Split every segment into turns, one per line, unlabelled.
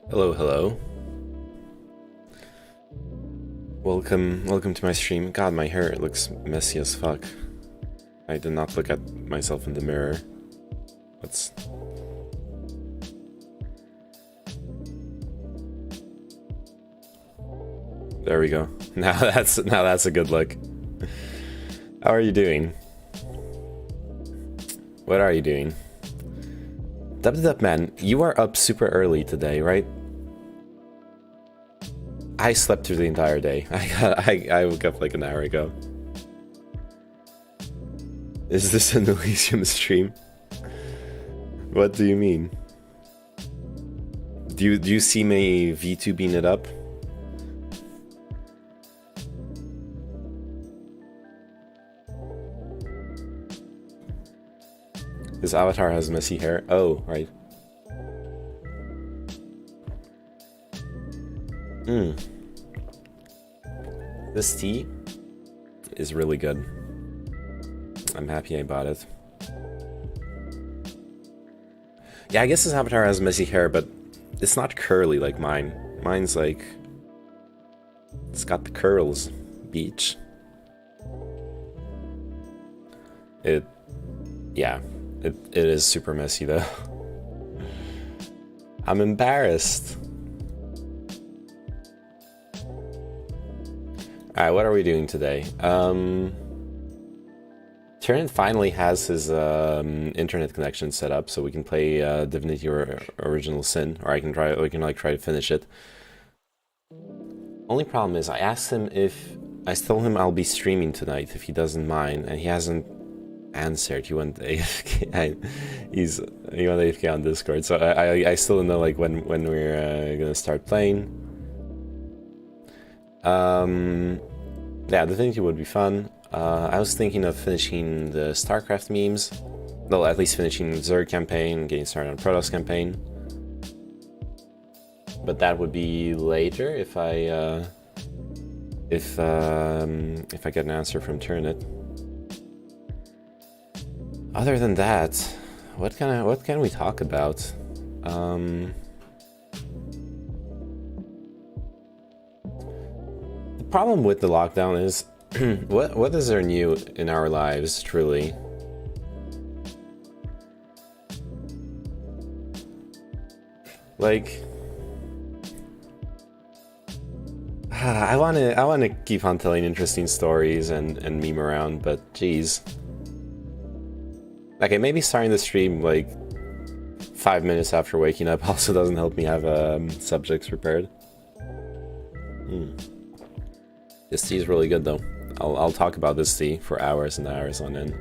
Hello, hello. Welcome to my stream. God, my hair looks messy as fuck. I did not look at myself in the mirror. Let's... There we go. Now that's a good look. How are you doing? What are you doing? Dub man, you are up super early today, right? I slept through the entire day. I woke up like an hour ago. Is this an Elysium stream? What do you mean? Do you see me VTubing it up? His avatar has messy hair. Oh, right. This tea is really good. I'm happy I bought it. Yeah, I guess his avatar has messy hair, but it's not curly like mine. Mine's like... It's got the curls. Beach. Yeah. It is super messy though. I'm embarrassed. Alright, what are we doing today? Tyranit finally has his internet connection set up, so we can play Divinity or Original Sin, or we can try to finish it. Only problem is, I asked him if I told him I'll be streaming tonight if he doesn't mind, and he hasn't answered. He went AFK. He went AFK on Discord, so I still don't know like when we're gonna start playing. Yeah, Divinity would be fun. I was thinking of finishing the StarCraft memes. Well, at least finishing the Zerg campaign, getting started on Protoss campaign. But that would be later if I get an answer from Tyranit. Other than that, what can we talk about? The problem with the lockdown is what is there new in our lives, truly? Like, I wanna keep on telling interesting stories and meme around, but geez. Okay, maybe starting the stream like 5 minutes after waking up also doesn't help me have subjects prepared. This tea is really good though. I'll talk about this tea for hours and hours on end.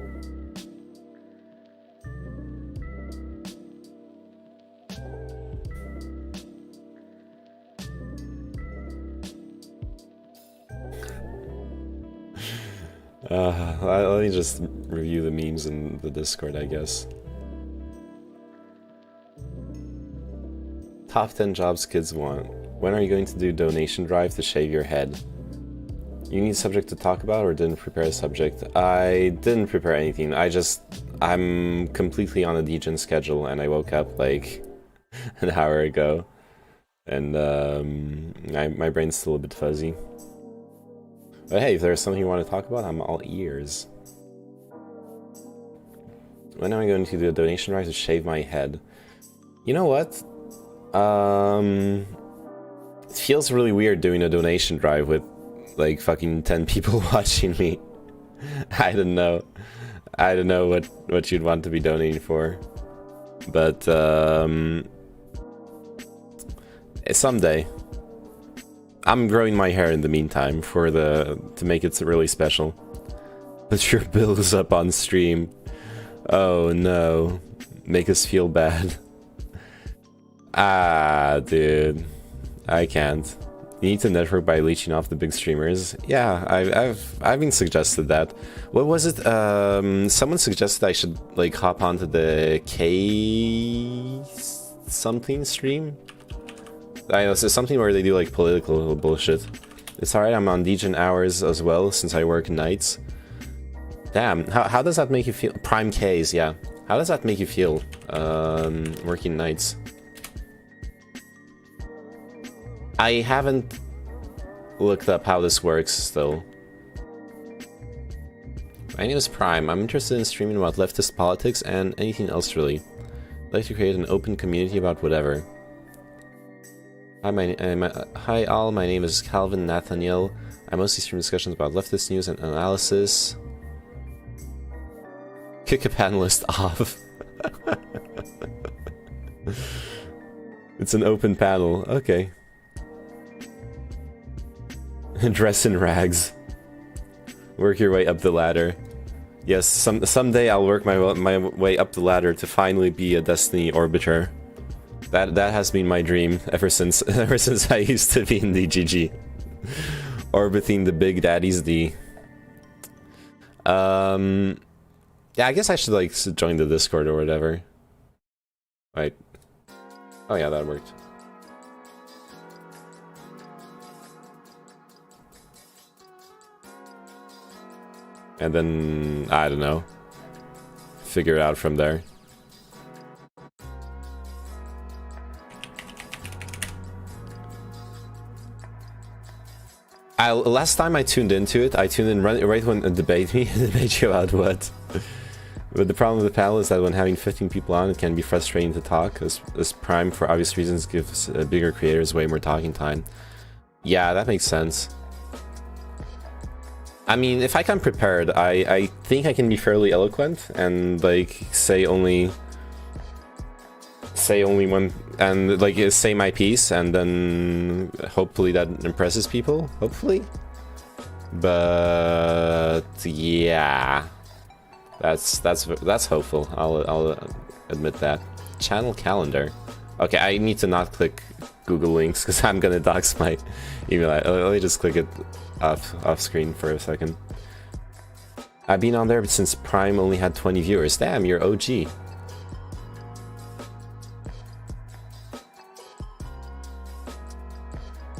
Let me just review the memes in the Discord, I guess. Top 10 jobs kids want. When are you going to do donation drive to shave your head? You need a subject to talk about or didn't prepare a subject? I didn't prepare anything. I'm completely on a degen schedule and I woke up like an hour ago. And my brain's still a bit fuzzy. But hey, if there's something you want to talk about, I'm all ears. When am I going to do a donation drive to shave my head? You know what? It feels really weird doing a donation drive with like fucking 10 people watching me. I don't know what you'd want to be donating for. But someday. I'm growing my hair in the meantime to make it really special. But your bill is up on stream. Oh no. Make us feel bad. Ah, dude. I can't. You need to network by leeching off the big streamers. Yeah, I've been suggested that. What was it? Someone suggested I should like hop onto the K something stream. I know, it's something where they do like political bullshit. It's alright, I'm on degen hours as well since I work nights. Damn, how does that make you feel? Prime Ks, yeah. How does that make you feel? Working nights. I haven't looked up how this works still. My name is Prime. I'm interested in streaming about leftist politics and anything else really. I'd like to create an open community about whatever. Hi all, my name is Calvin Nathaniel. I mostly stream discussions about leftist news and analysis. Kick a panelist off. It's an open panel. Okay. Dress in rags. Work your way up the ladder. Yes, someday I'll work my way up the ladder to finally be a Destiny Orbiter. That has been my dream ever since I used to be in DGG. Orbiting the Big Daddy's D. Yeah, I guess I should like join the Discord or whatever. Right. Oh yeah, that worked. And then, I don't know, figure it out from there. Last time I tuned into it, I tuned in right when it debate you about what. But the problem with the panel is that when having 15 people on, it can be frustrating to talk, as Prime, for obvious reasons, gives bigger creators way more talking time. Yeah, that makes sense. I mean, if I come prepared, I think I can be fairly eloquent and like say only one and like say my piece, and then hopefully that impresses people. Hopefully, but yeah, that's hopeful. I'll admit that. Channel calendar. Okay, I need to not click Google links because I'm gonna dox my email. Let me just click it off screen for a second. I've been on there since Prime only had 20 viewers. Damn, you're OG.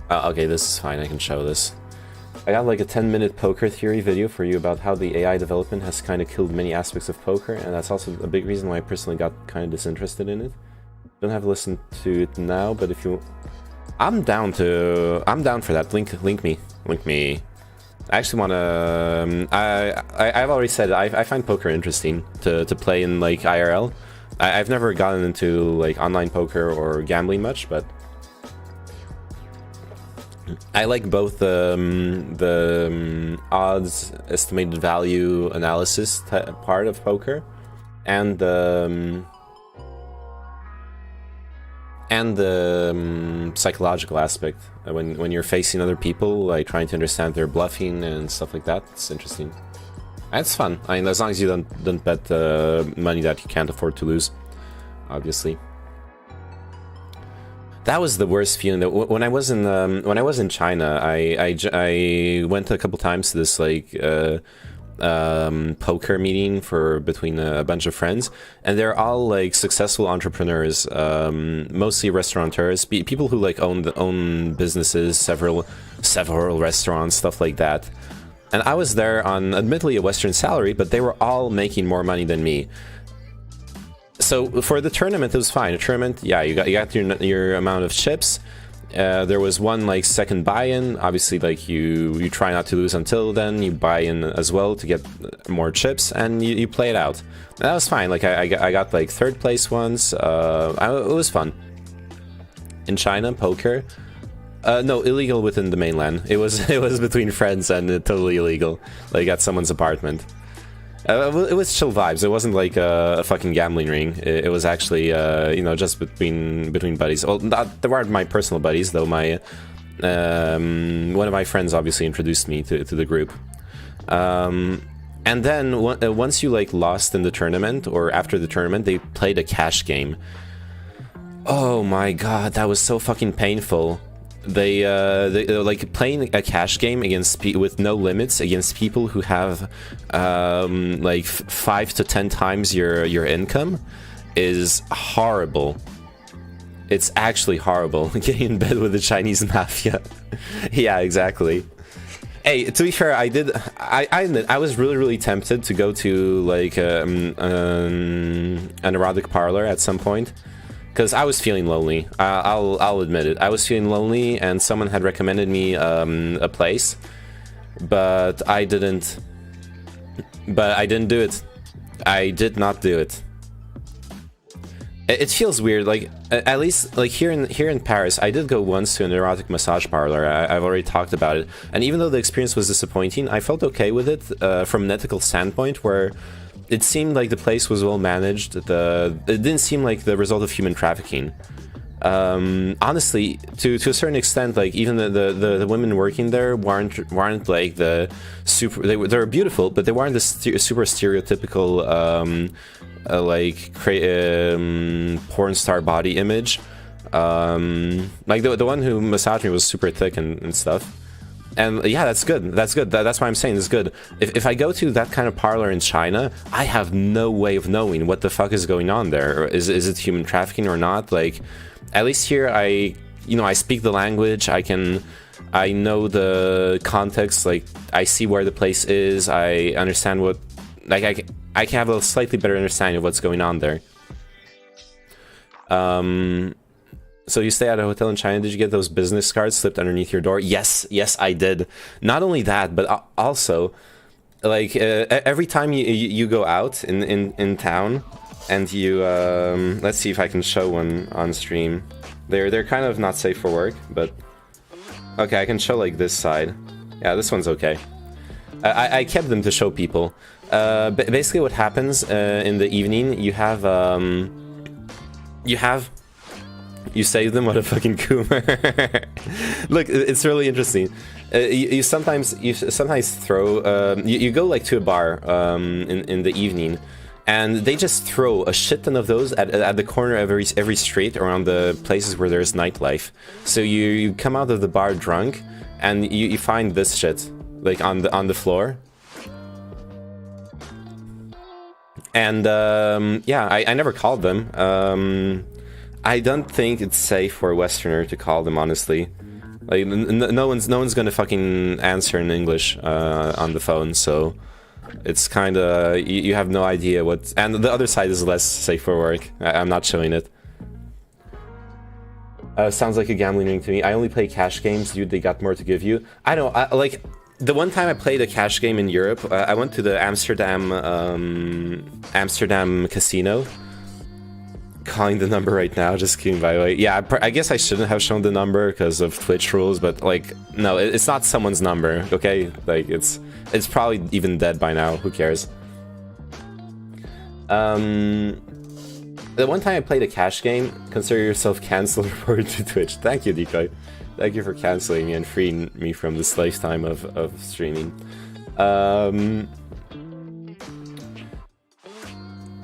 Okay, this is fine. I can show this. I got like a 10-minute poker theory video for you about how the AI development has kind of killed many aspects of poker, and that's also a big reason why I personally got kind of disinterested in it. Don't have to listen to it now, but if you... I'm down for that. Link me. I actually want to... I've already said I find poker interesting to play in like IRL. I've never gotten into like online poker or gambling much, but I like both the odds estimated value analysis part of poker and the psychological aspect when you're facing other people, like trying to understand their bluffing and stuff like that. It's interesting. It's fun. I mean, as long as you don't bet money that you can't afford to lose, obviously. That was the worst feeling. That when I was in China, I went a couple times to this like poker meeting between a bunch of friends, and they're all like successful entrepreneurs, mostly restaurateurs, people who like own businesses, several restaurants, stuff like that. And I was there on admittedly a Western salary, but they were all making more money than me. So for the tournament, it was fine. A tournament, yeah, you got your amount of chips. There was one like second buy-in. Obviously, like you try not to lose until then. You buy in as well to get more chips, and you play it out. And that was fine. Like I got like third place once. It was fun. In China, poker, no, illegal within the mainland. It was between friends and totally illegal. Like at someone's apartment. It was chill vibes. It wasn't like a fucking gambling ring. It was actually, you know, just between buddies. Well, there weren't my personal buddies, though. My one of my friends obviously introduced me to the group. And then once you like lost in the tournament or after the tournament, they played a cash game. Oh my god, that was so fucking painful. They like playing a cash game against with no limits against people who have like 5 to 10 times your income is horrible. It's actually horrible. Getting in bed with the Chinese mafia. Yeah, exactly. Hey, to be fair, I was really tempted to go to like an erotic parlor at some point. because I was feeling lonely. I'll admit it. I was feeling lonely, and someone had recommended me a place, but I didn't. But I didn't do it. I did not do it. It feels weird, like, at least, like, here in Paris, I did go once to an erotic massage parlor. I've already talked about it, and even though the experience was disappointing, I felt okay with it from an ethical standpoint, where it seemed like the place was well managed. It didn't seem like the result of human trafficking. Honestly, to a certain extent, like, even the women working there weren't like the super. They were beautiful, but they weren't the super stereotypical like porn star body image. Like the one who massaged me was super thick and stuff. And yeah, that's good. That's good. That's why I'm saying it's good. If I go to that kind of parlor in China, I have no way of knowing what the fuck is going on there. Is it human trafficking or not? Like, at least here, I speak the language. I know the context. Like, I see where the place is. I understand what, like, I can have a slightly better understanding of what's going on there. So you stay at a hotel in China. Did you get those business cards slipped underneath your door? Yes, I did. Not only that, but also, like, every time you go out in town, and you let's see if I can show one on stream. They're kind of not safe for work, but okay, I can show like this side. Yeah, this one's okay. I kept them to show people. Basically, what happens in the evening, you save them. What a fucking coomer. Look, it's really interesting. You sometimes throw you go like to a bar in the evening, and they just throw a shit ton of those at the corner of every street around the places where there's nightlife. So you come out of the bar drunk, and you find this shit like on the floor. And yeah, I never called them. I don't think it's safe for a Westerner to call them, honestly. Like, no one's gonna fucking answer in English on the phone, so it's kind of, you have no idea what. And the other side is less safe for work. I'm not showing it. Sounds like a gambling ring to me. I only play cash games, dude. They got more to give you. I know. Like, the one time I played a cash game in Europe, I went to the Amsterdam casino. Calling the number right now, just kidding, by the way. Yeah, I guess I shouldn't have shown the number because of Twitch rules, but, like, no, it's not someone's number, okay? Like, it's probably even dead by now, who cares? The one time I played a cash game, consider yourself cancelled, reported to Twitch. Thank you, Decoy. Thank you for cancelling me and freeing me from this lifetime of streaming.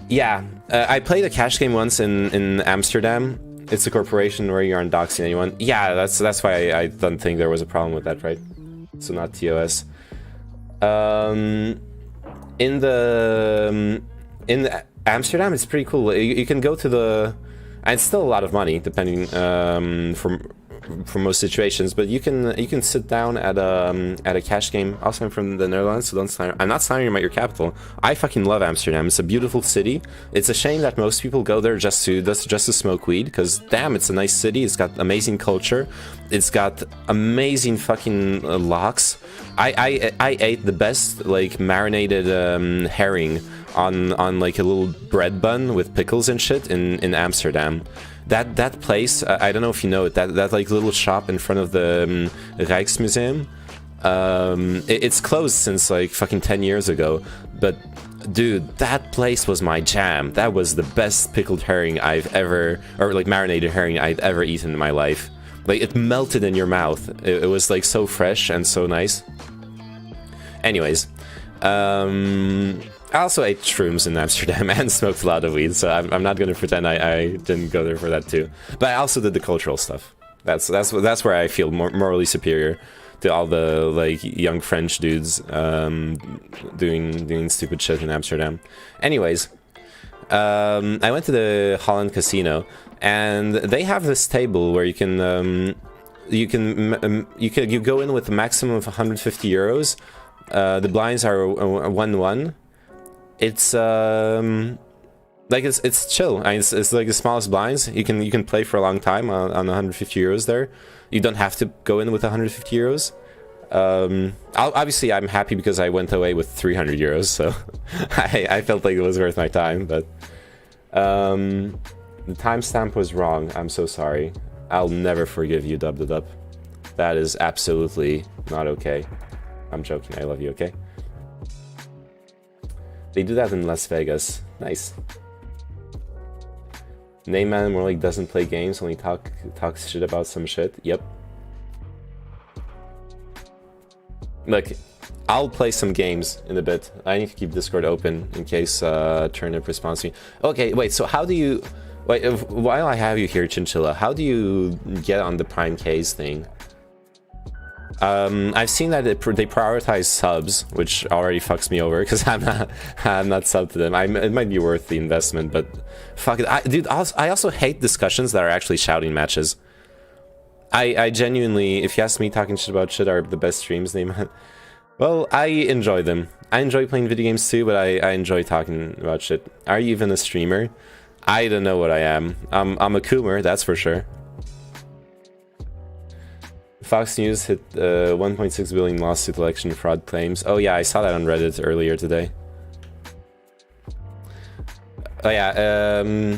Yeah, I played a cash game once in Amsterdam. It's a corporation where you aren't doxing anyone. Yeah, that's why I don't think there was a problem with that, right? So not TOS. In the Amsterdam, it's pretty cool. You can go to the, and it's still a lot of money depending for most situations, but you can sit down at a cash game. Also, I'm from the Netherlands, so don't slander. I'm not slandering about your capital. I fucking love Amsterdam. It's a beautiful city. It's a shame that most people go there just to smoke weed, because damn, it's a nice city. It's got amazing culture. It's got amazing fucking locks. I ate the best like marinated herring on like a little bread bun with pickles and shit in Amsterdam. That place, I don't know if you know it, that like little shop in front of the Rijksmuseum, it's closed since like fucking 10 years ago, but dude, that place was my jam. That was the best pickled herring I've ever, or like marinated herring I've ever eaten in my life. Like, it melted in your mouth. It was like so fresh and so nice. Anyways, I also ate shrooms in Amsterdam and smoked a lot of weed, so I'm not gonna pretend I didn't go there for that too. But I also did the cultural stuff. That's where I feel morally superior to all the like young French dudes doing stupid shit in Amsterdam. Anyways, I went to the Holland Casino, and they have this table where you go in with a maximum of 150 euros. The blinds are 1-1. It's Like it's chill. I mean, it's like the smallest blinds. You can play for a long time on 150 euros there. You don't have to go in with 150 euros. Obviously I'm happy because I went away with 300 euros, so I felt like it was worth my time. But the timestamp was wrong. I'm so sorry. I'll never forgive you, Dub the Dub. That is absolutely not okay. I'm joking. I love you. Okay. They do that in Las Vegas. Nice. Neyman more like doesn't play games, only talks shit about some shit. Yep. Look, I'll play some games in a bit. I need to keep Discord open in case Turnip responds to me. Okay, wait, so how do you... Wait, while I have you here, Chinchilla, how do you get on the Prime K's thing? I've seen that they prioritize subs, which already fucks me over because I'm not subbed to them. It might be worth the investment, but fuck it, dude. I also hate discussions that are actually shouting matches. I genuinely, if you ask me, talking shit about shit are the best streams. Well, I enjoy them. I enjoy playing video games too, but I enjoy talking about shit. Are you even a streamer? I don't know what I am. I'm a coomer, that's for sure. Fox News hit 1.6 billion lawsuit election fraud claims. Oh yeah, I saw that on Reddit earlier today. Oh yeah,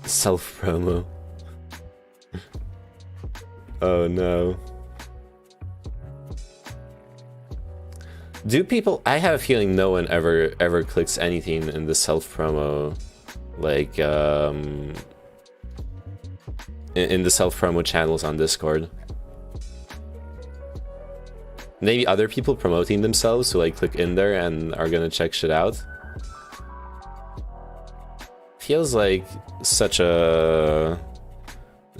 self-promo. Oh no. Do people... I have a feeling no one ever clicks anything in the self-promo, like, in the self-promo channels on Discord. Maybe other people promoting themselves who like click in there and are gonna check shit out. Feels like such a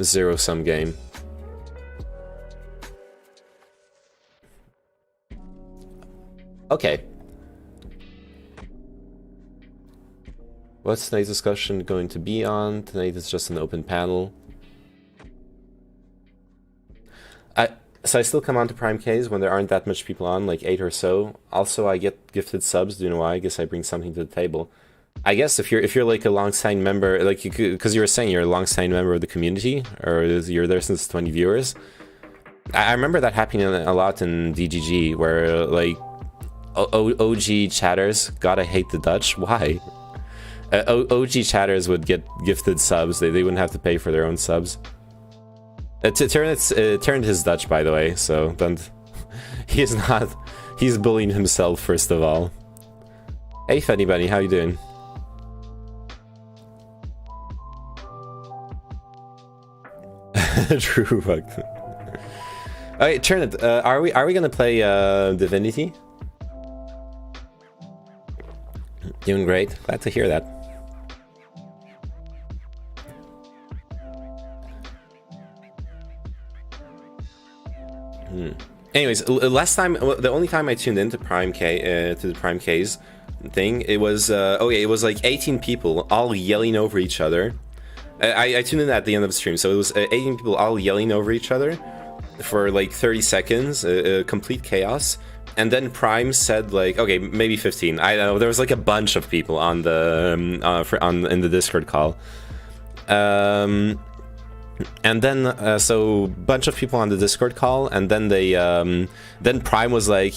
zero-sum game. Okay. What's tonight's discussion going to be on? Tonight is just an open panel. So I still come on to Prime Ks when there aren't that much people on, like 8 or so. Also, I get gifted subs. Do you know why? I guess I bring something to the table. I guess if you're like a long-time member, like because you were saying you're a long-time member of the community, or you're there since 20 viewers. I remember that happening a lot in DGG, where like OG chatters, God, I hate the Dutch. Why? OG chatters would get gifted subs. They wouldn't have to pay for their own subs. Tyranit is Dutch, by the way, so don't... He's not... He's bullying himself, first of all. Hey, Funny Bunny, how you doing? True, fuck. Alright, Tyranit, are we gonna play Divinity? Doing great. Glad to hear that. Anyways, the only time I tuned into Prime K, to the Prime K's thing, it was it was like 18 people all yelling over each other. I tuned in at the end of the stream, so it was 18 people all yelling over each other for like 30 seconds, complete chaos. And then Prime said like, okay, maybe 15. I don't know. There was like a bunch of people on the in the Discord call. And then so bunch of people on the Discord call, and then they then Prime was like,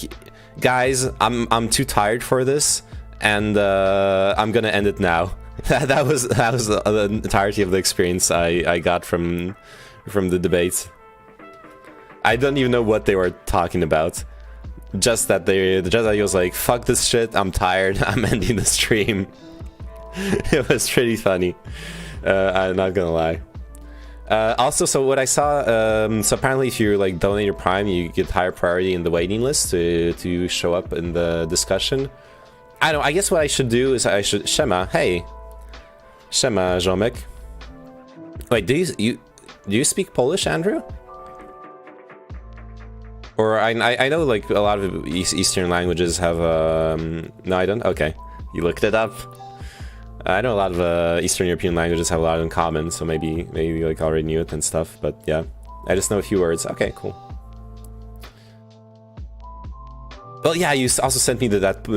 guys, I'm too tired for this, and I'm gonna end it now. that was the entirety of the experience I got from the debate. I don't even know what they were talking about. Just that he was like, fuck this shit, I'm tired, I'm ending the stream. It was pretty funny. I'm not gonna lie. Also, so what I saw, so apparently if you like donate your Prime, you get higher priority in the waiting list to show up in the discussion. I don't know, I guess what I should do is I should... Shema, hey. Shema, Ziomek. Wait, do you speak Polish, Andrew? Or I know like a lot of Eastern languages have no, I don't. Okay, you looked it up. I know a lot of Eastern European languages have a lot in common, so maybe you like already knew it and stuff. But yeah, I just know a few words. Okay, cool. Well, yeah, you also sent me that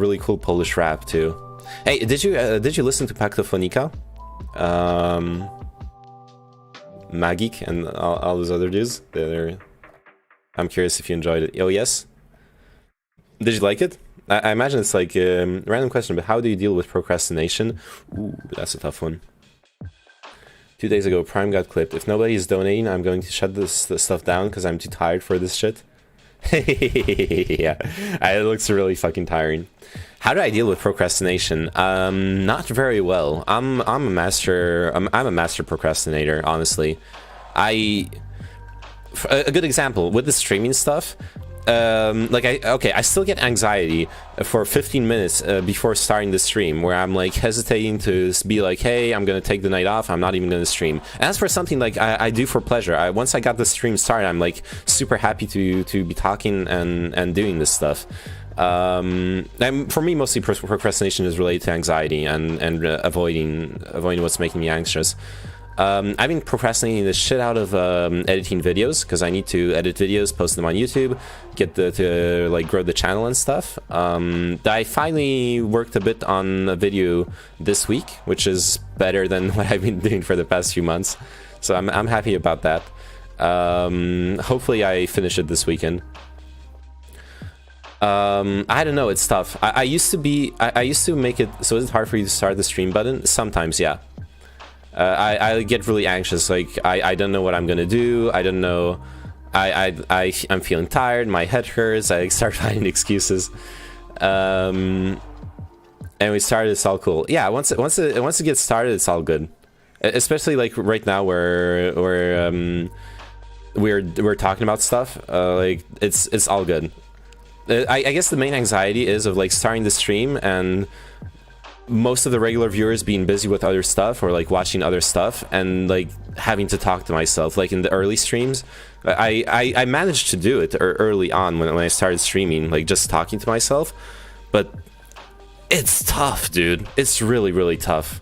really cool Polish rap too. Hey, did you listen to Pacto Fonica? Magic and all those other dudes. I'm curious if you enjoyed it. Oh yes. Did you like it? I imagine it's like a random question, but how do you deal with procrastination? Ooh, that's a tough one. 2 days ago, Prime got clipped. If nobody is donating, I'm going to shut this stuff down because I'm too tired for this shit. Yeah, it looks really fucking tiring. How do I deal with procrastination? Not very well. I'm a master procrastinator, honestly. A good example with the streaming stuff. I still get anxiety for 15 minutes before starting the stream, where I'm like hesitating to be like, hey, I'm gonna take the night off, I'm not even gonna stream. And that's for something like I do for pleasure. Once I got the stream started, I'm like super happy to be talking and doing this stuff. And for me, mostly procrastination is related to anxiety and avoiding what's making me anxious. I've been procrastinating the shit out of editing videos because I need to edit videos, post them on YouTube, get to like grow the channel and stuff. I finally worked a bit on a video this week, which is better than what I've been doing for the past few months. So I'm happy about that. Hopefully I finish it this weekend. I don't know, it's tough. I used to make it so it's hard for you to start the stream button. Sometimes, yeah. I get really anxious, like I don't know what I'm gonna do. I don't know. I'm feeling tired. My head hurts. I start finding excuses. And we started. It's all cool. Yeah. Once it gets started, it's all good. Especially like right now, where we're talking about stuff. Like it's all good. I guess the main anxiety is of like starting the stream and most of the regular viewers being busy with other stuff or like watching other stuff and like having to talk to myself. Like in the early streams, I managed to do it early on when I started streaming, like just talking to myself, but it's tough, dude. It's really tough.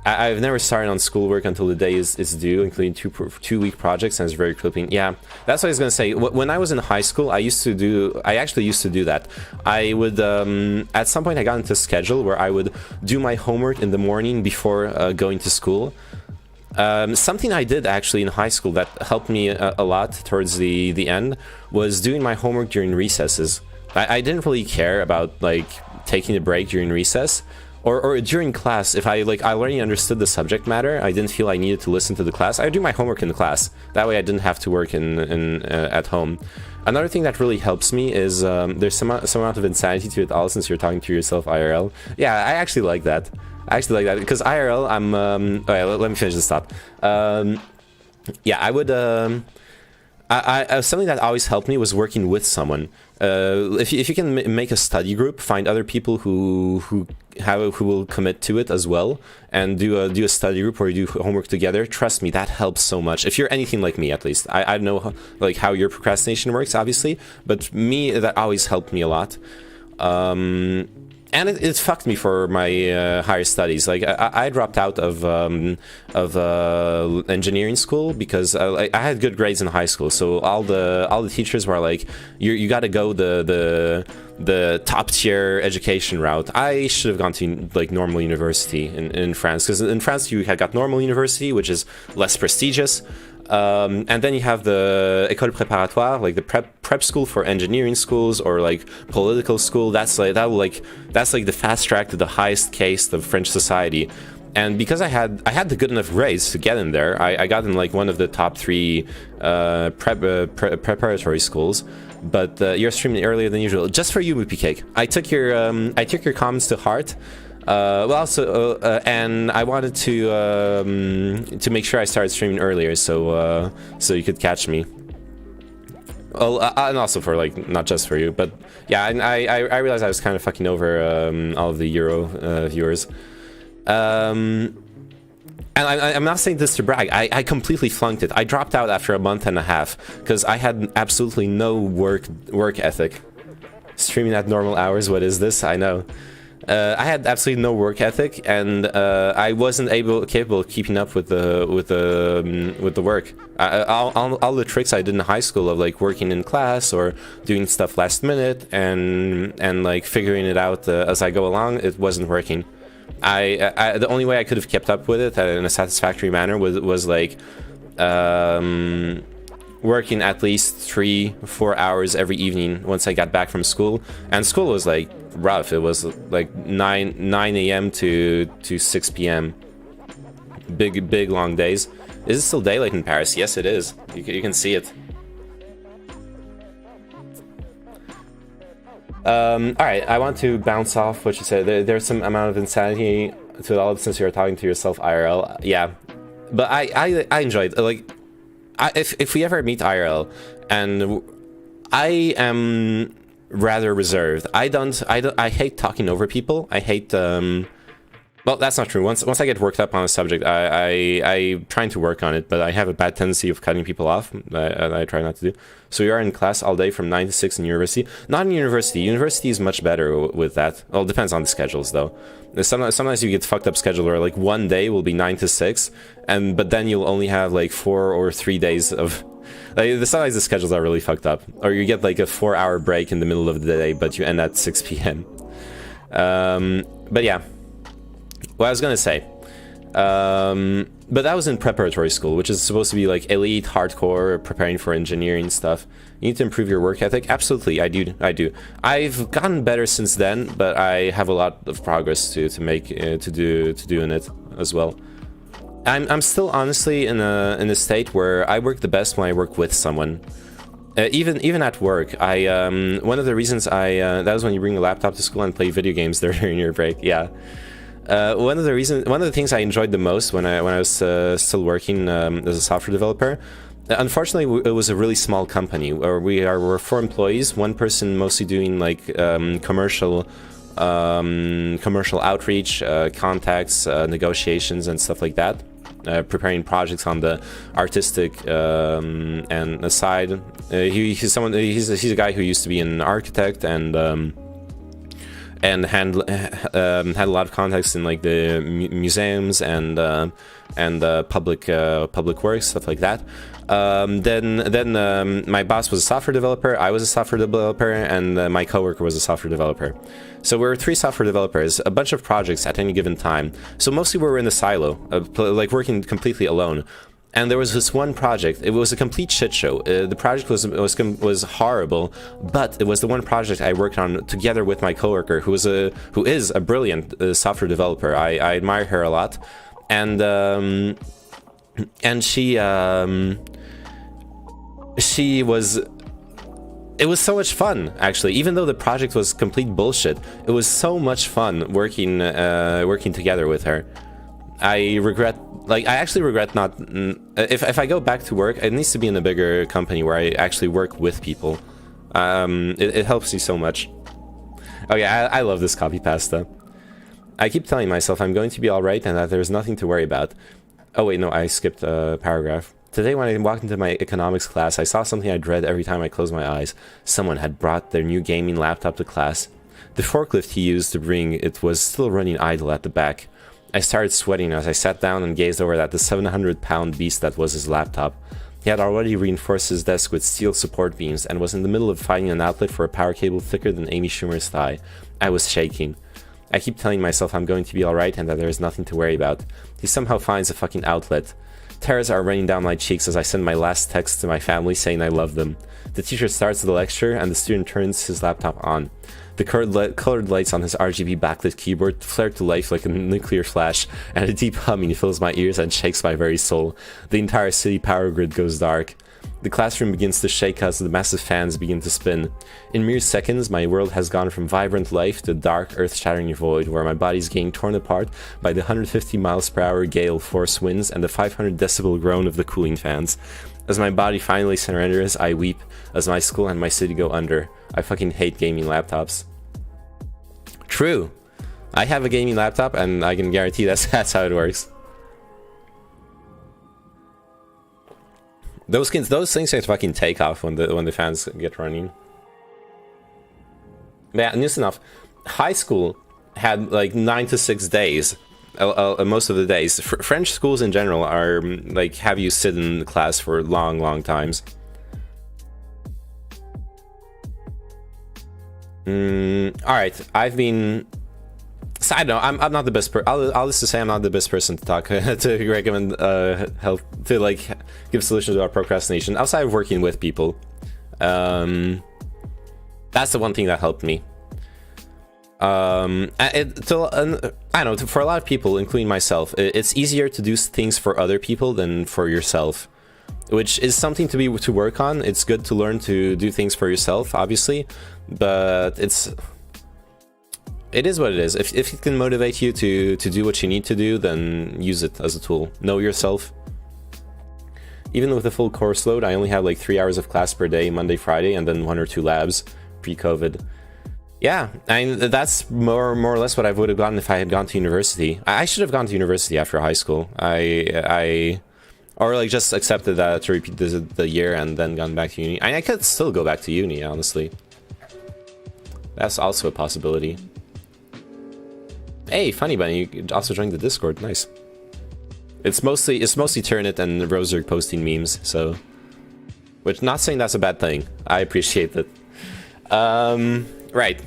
I've never started on schoolwork until the day is due, including two-week projects, and it's very clipping. Yeah, that's what I was gonna say. When I was in high school, I actually used to do that. I would, at some point I got into a schedule where I would do my homework in the morning before going to school. Something I did actually in high school that helped me a lot towards the end was doing my homework during recesses. I didn't really care about like taking a break during recess. Or during class, if I already understood the subject matter, I didn't feel I needed to listen to the class, I would do my homework in the class. That way I didn't have to work at home. Another thing that really helps me is there's some amount of insanity to it all, since you're talking to yourself IRL. Yeah, I actually like that. Because IRL, I'm... okay, let me finish this thought. Yeah, I would... something that always helped me was working with someone. If you can make a study group, find other people who will commit to it as well, and do a study group where you do homework together. Trust me, that helps so much. If you're anything like me, at least. I don't know how your procrastination works, obviously, but me, that always helped me a lot. And it fucked me for my higher studies. Like I dropped out of engineering school because I had good grades in high school. So all the teachers were like, you got to go the top tier education route. I should have gone to like normal university in France, because in France you had got normal university, which is less prestigious. And then you have the école préparatoire, like the prep school for engineering schools or like political school. That's like the fast track to the highest caste of French society. And because I had the good enough grades to get in there, I got in like one of the top 3 preparatory schools. But you're streaming earlier than usual. Just for you, Moopy Cake. I took your comments to heart. And I wanted to make sure I started streaming earlier, so you could catch me. Well, and also for like not just for you, but yeah, and I realized I was kind of fucking over all of the Euro viewers. And I'm not saying this to brag. I completely flunked it. I dropped out after a month and a half because I had absolutely no work ethic. Streaming at normal hours. What is this? I know. I had absolutely no work ethic, and I wasn't capable of keeping up with the work. All the tricks I did in high school of like working in class or doing stuff last minute and like figuring it out as I go along, it wasn't working. The only way I could have kept up with it in a satisfactory manner was like working at least 3-4 hours every evening once I got back from school, and school was like rough. It was like 9 a.m. to 6 p.m. Big long days. Is it still daylight in Paris? Yes, it is. You can see it. Alright, I want to bounce off what you said. There's some amount of insanity to it all since you're talking to yourself IRL. Yeah, but I enjoyed, like, if we ever meet IRL, and I am rather reserved. I hate talking over people. I hate well, that's not true. Once I get worked up on a subject, I'm trying to work on it, but I have a bad tendency of cutting people off. I try not to do. So we are in class all day from 9 to 6 in university. Not in university. University is much better with that. Well, it depends on the schedules, though. Sometimes you get fucked up schedule where like one day will be 9 to 6, but then you'll only have like 4 or 3 days of. Like, sometimes the schedules are really fucked up, or you get like a 4-hour break in the middle of the day, but you end at 6 p.m. But yeah. What I was gonna say, but that was in preparatory school, which is supposed to be like elite, hardcore, preparing for engineering stuff. You need to improve your work ethic. Absolutely, I do. I've gotten better since then, but I have a lot of progress to make to do in it as well. I'm still honestly in a state where I work the best when I work with someone. Even at work, one of the reasons that was when you bring a laptop to school and play video games during your break. Yeah. One of the things I enjoyed the most when I was still working as a software developer, unfortunately, it was a really small company where we're 4 employees, one person mostly doing like commercial outreach, contacts, negotiations, and stuff like that. Preparing projects on the artistic and aside. He's a guy who used to be an architect and had a lot of contacts in like the museums and public works, stuff like that. Then my boss was a software developer, I was a software developer, and my coworker was a software developer. So we were 3 software developers, a bunch of projects at any given time. So mostly we were in a silo, like working completely alone. And there was this one project. It was a complete shit show. The project was horrible, but it was the one project I worked on together with my coworker, who is a brilliant software developer. I admire her a lot, and she was. It was so much fun, actually. Even though the project was complete bullshit, it was so much fun working together with her. I actually regret not. If I go back to work, it needs to be in a bigger company where I actually work with people. It helps you so much. Oh yeah, I love this copy pasta. I keep telling myself I'm going to be alright and that there's nothing to worry about. Oh wait, no, I skipped a paragraph. Today when I walked into my economics class, I saw something I dread every time I close my eyes. Someone had brought their new gaming laptop to class. The forklift he used to bring it was still running idle at the back. I started sweating as I sat down and gazed over at the 700-pound beast that was his laptop. He had already reinforced his desk with steel support beams and was in the middle of finding an outlet for a power cable thicker than Amy Schumer's thigh. I was shaking. I keep telling myself I'm going to be alright and that there is nothing to worry about. He somehow finds a fucking outlet. Tears are running down my cheeks as I send my last text to my family saying I love them. The teacher starts the lecture and the student turns his laptop on. The colored lights on his RGB backlit keyboard flare to life like a nuclear flash, and a deep humming fills my ears and shakes my very soul. The entire city power grid goes dark. The classroom begins to shake as the massive fans begin to spin. In mere seconds, my world has gone from vibrant life to dark, earth-shattering void, where my body is getting torn apart by the 150 miles per hour gale force winds and the 500 decibel groan of the cooling fans. As my body finally surrenders, I weep as my school and my city go under. I fucking hate gaming laptops. True. I have a gaming laptop and I can guarantee that's how it works. Those things can fucking take off when the fans get running. But yeah, news enough. High school, had like 9 to 6 days. Most of the days. French schools in general are like have you sit in class for long times. Alright, I've been... So I don't know, I'm not the best person. I'll just say I'm not the best person to talk to recommend help to like give solutions about procrastination outside of working with people. That's the one thing that helped me. I don't know, for a lot of people, including myself, it's easier to do things for other people than for yourself, which is something to work on. It's good to learn to do things for yourself, obviously, but it is what it is. If it can motivate you to do what you need to do, then use it as a tool. Know yourself. Even with the full course load, I only have like 3 hours of class per day, Monday, Friday, and then 1 or 2 labs pre-COVID. Yeah, I mean, that's more or less what I would have gotten if I had gone to university. I should have gone to university after high school. Or like just accepted that to repeat the year and then gone back to uni. I could still go back to uni, honestly. That's also a possibility. Hey, Funny Bunny, you also joined the Discord. Nice. It's mostly Tyranit and Roserg posting memes, so... Which, not saying that's a bad thing. I appreciate it. Right.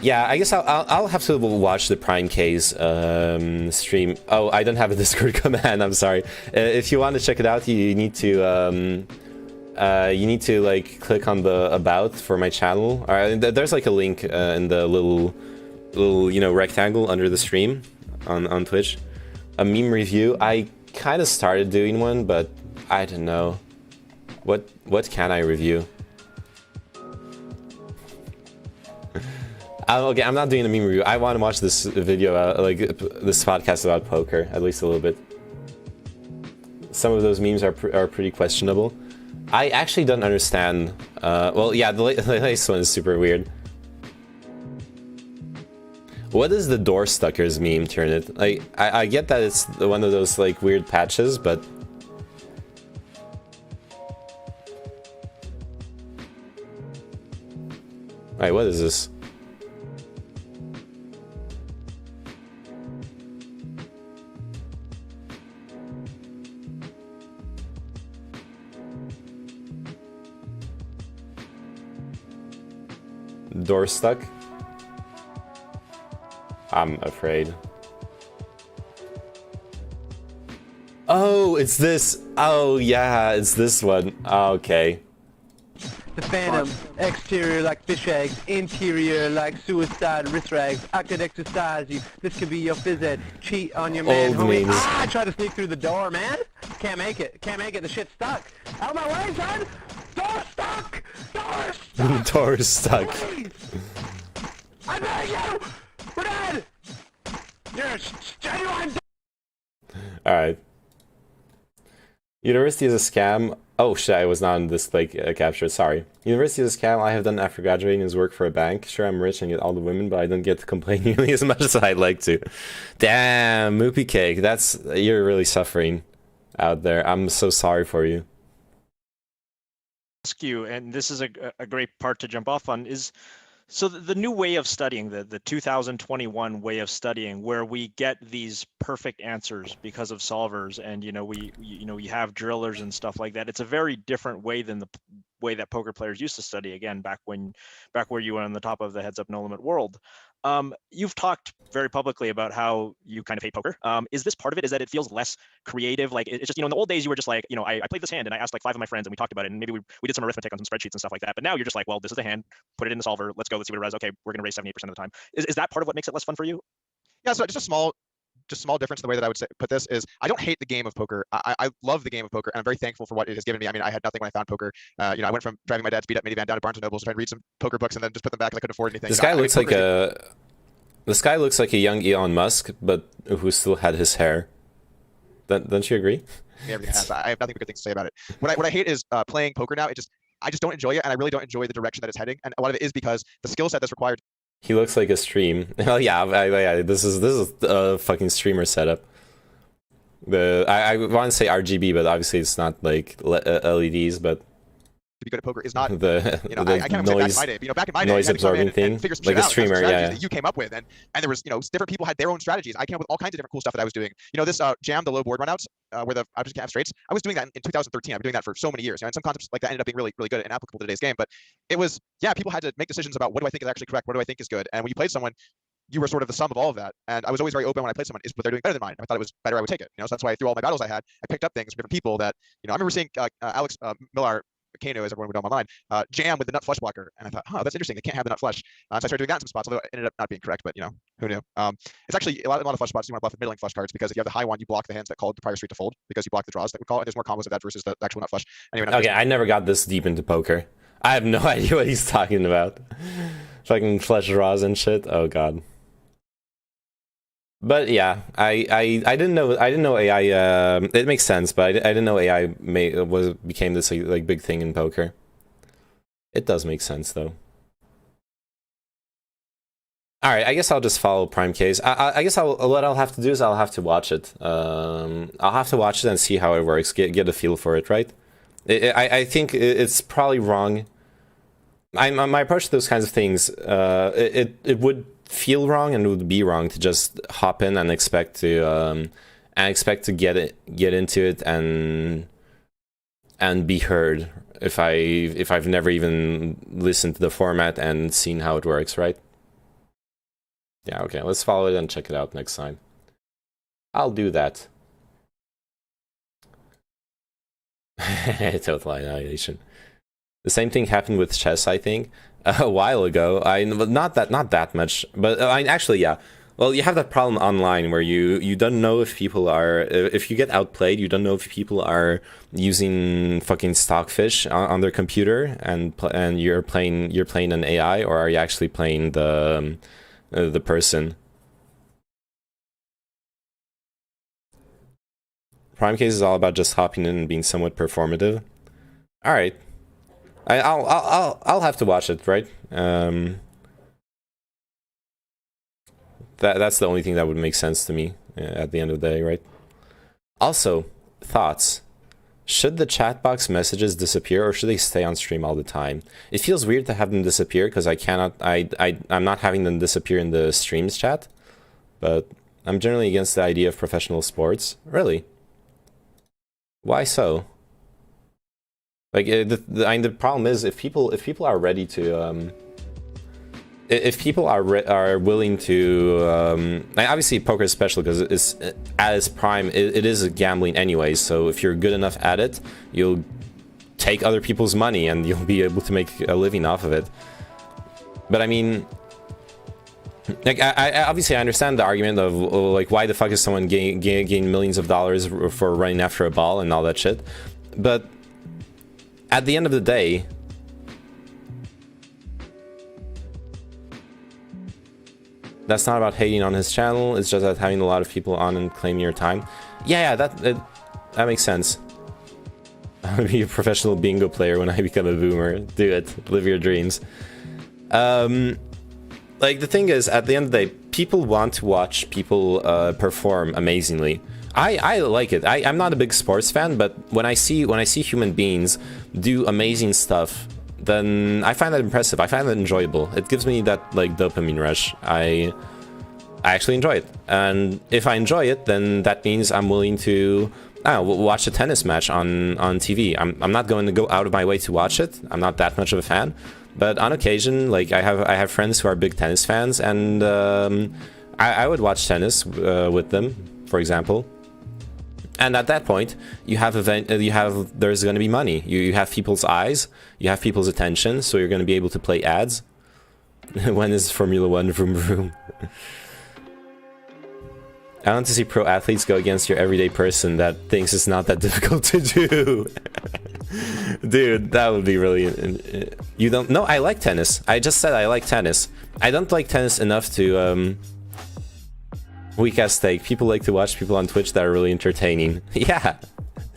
Yeah, I guess I'll have to watch the Prime K's stream. Oh, I don't have a Discord command. I'm sorry. If you want to check it out, you need to like click on the about for my channel. There's like a link in the little rectangle under the stream on Twitch. A meme review. I kind of started doing one, but I don't know. What can I review? Okay, I'm not doing a meme review. I want to watch this video, like this podcast about poker, at least a little bit. Some of those memes are pretty questionable. I actually don't understand. Well, yeah, the latest one is super weird. What is the door stuckers meme, Tyranit? Like, I get that it's one of those like weird patches, but wait, what is this? Door stuck? I'm afraid. Oh, it's this. Oh, yeah, it's this one. Okay.
The Phantom, exterior like fish eggs, interior like suicide wrist rags. I could exercise you. This could be your phys ed. Cheat on your man,
Old
homie.
memes.
I tried to sneak through the door, man. Can't make it. Can't make it. The shit's stuck. Out of my way, son. Door stuck. Door stuck.
Door stuck.
Please. I beg you. We're dead. You're a genuine.
Alright. University is a scam. Oh shit, I was not on this like capture, sorry. University is a scam. I have done after graduating is work for a bank. Sure, I'm rich and get all the women, but I don't get to complain nearly as much as I'd like to. Damn, Moopy Cake, you're really suffering out there. I'm so sorry for you.
Ask you, and this is a great part to jump off on, is so the new way of studying, the 2021 way of studying, where we get these perfect answers because of solvers, and we have drillers and stuff like that. It's a very different way than the way that poker players used to study. Again, back where you were on the top of the Heads Up No Limit world. You've talked very publicly about how you kind of hate poker. Is this part of it? Is that it feels less creative? Like it's just, in the old days you were just like, I played this hand and I asked like 5 of my friends and we talked about it and maybe we did some arithmetic on some spreadsheets and stuff like that. But now you're just like, well, this is the hand, put it in the solver, let's go, let's see what it does. Okay, we're gonna raise 78% of the time. Is that part of what makes it less fun for you?
Yeah, so just a small difference in the way that I would put this is I don't hate the game of poker. I love the game of poker, and I'm very thankful for what it has given me. I mean, I had nothing when I found poker. I went from driving my dad's beat up minivan down to Barnes & Noble's to try and read some poker books and then just put them back because I couldn't afford anything.
This guy looks like This guy looks like a young Elon Musk, but who still had his hair. Don't you agree?
Yeah, I have nothing but good things to say about it. What I hate is playing poker now. I just don't enjoy it, and I really don't enjoy the direction that it's heading. And a lot of it is because the skill set that's required.
He looks like a stream. Oh yeah, this is a fucking streamer setup. I want to say RGB, but obviously it's not like LEDs, but
to be good at poker is not,
the
you know,
the
I can't say back in
noise
my day, but, you know, back in my day,
noise
you had to come in
absorbing thing,
and figure some
like
shit
a
out. You had some
streamer,
strategies
yeah.
that you came up with, and there was, you know, different people had their own strategies. I came up with all kinds of different cool stuff that I was doing. You know, this jam, the low board runouts, where the objects can't have straights. I was doing that in 2013. I've been doing that for so many years. You know, and some concepts like that ended up being really, really good and applicable to today's game. But it was, yeah, people had to make decisions about what do I think is actually correct, what do I think is good. And when you played someone, you were sort of the sum of all of that. And I was always very open when I played someone, is what they're doing better than mine. If I thought it was better, I would take it. You know, so that's why through all my battles I had, I picked up things from different people that, you know, I remember seeing Alex Millar, Kano, as everyone would know online, jam with the nut flush blocker. And I thought, oh, that's interesting. They can't have the nut flush. So I started doing that in some spots, although it ended up not being correct, but, you know, who knew? It's actually a lot of flush spots. You want to bluff with middling flush cards, because if you have the high one, you block the hands that called the prior street to fold, because you block the draws that we call it. And there's more combos of that versus the actual nut flush. Anyway,
Okay, I never got this deep into poker. I have no idea what he's talking about. Fucking flush draws and shit. Oh god. But yeah, I didn't know AI. It makes sense, but I didn't know AI became this like big thing in poker. It does make sense though. All right, I guess I'll just follow Prime Case. I guess what I'll have to do is I'll have to watch it. I'll have to watch it and see how it works. Get a feel for it, right? I think it's probably wrong. My approach to those kinds of things, it would feel wrong and it would be wrong to just hop in and expect to get into it and be heard if I've never even listened to the format and seen how it works, right? Yeah, okay, let's follow it and check it out next time. I'll do that. Total annihilation. The same thing happened with chess, I think, a while ago. Not that much, but actually, yeah. Well, you have that problem online where you don't know if people are, if you get outplayed, you don't know if people are using fucking stockfish on their computer and you're playing an AI, or are you actually playing the person. Prime Case is all about just hopping in and being somewhat performative. All right. I'll have to watch it, right? That's the only thing that would make sense to me at the end of the day, right? Also, thoughts. Should the chat box messages disappear, or should they stay on stream all the time? It feels weird to have them disappear because I'm not having them disappear in the streams chat, but I'm generally against the idea of professional sports. Really? Why so? Like the problem is if people are ready to if people are willing to obviously poker is special because it's at its prime, it is a gambling anyway, so if you're good enough at it, you'll take other people's money and you'll be able to make a living off of it. But I mean, like I obviously I understand the argument of like why the fuck is someone getting millions of dollars for running after a ball and all that shit, but at the end of the day, that's not about hating on his channel. It's just about having a lot of people on and claiming your time. Yeah, that makes sense. I'm gonna be a professional bingo player when I become a boomer. Do it. Live your dreams. Like the thing is, at the end of the day, people want to watch people perform amazingly. I like it. I'm not a big sports fan, but when I see human beings do amazing stuff, then I find that impressive. I find that enjoyable. It gives me that like dopamine rush. I actually enjoy it, and if I enjoy it, then that means I'm willing to watch a tennis match on TV. I'm not going to go out of my way to watch it. I'm not that much of a fan, but on occasion, like I have friends who are big tennis fans, and I would watch tennis with them, for example. And at that point, there's going to be money. You have people's eyes, you have people's attention, so you're going to be able to play ads. When is Formula 1 vroom vroom? I want to see pro athletes go against your everyday person that thinks it's not that difficult to do. Dude, that would be really... You don't... No, I like tennis. I just said I like tennis. I don't like tennis enough to... Weak as steak. People like to watch people on Twitch that are really entertaining. Yeah,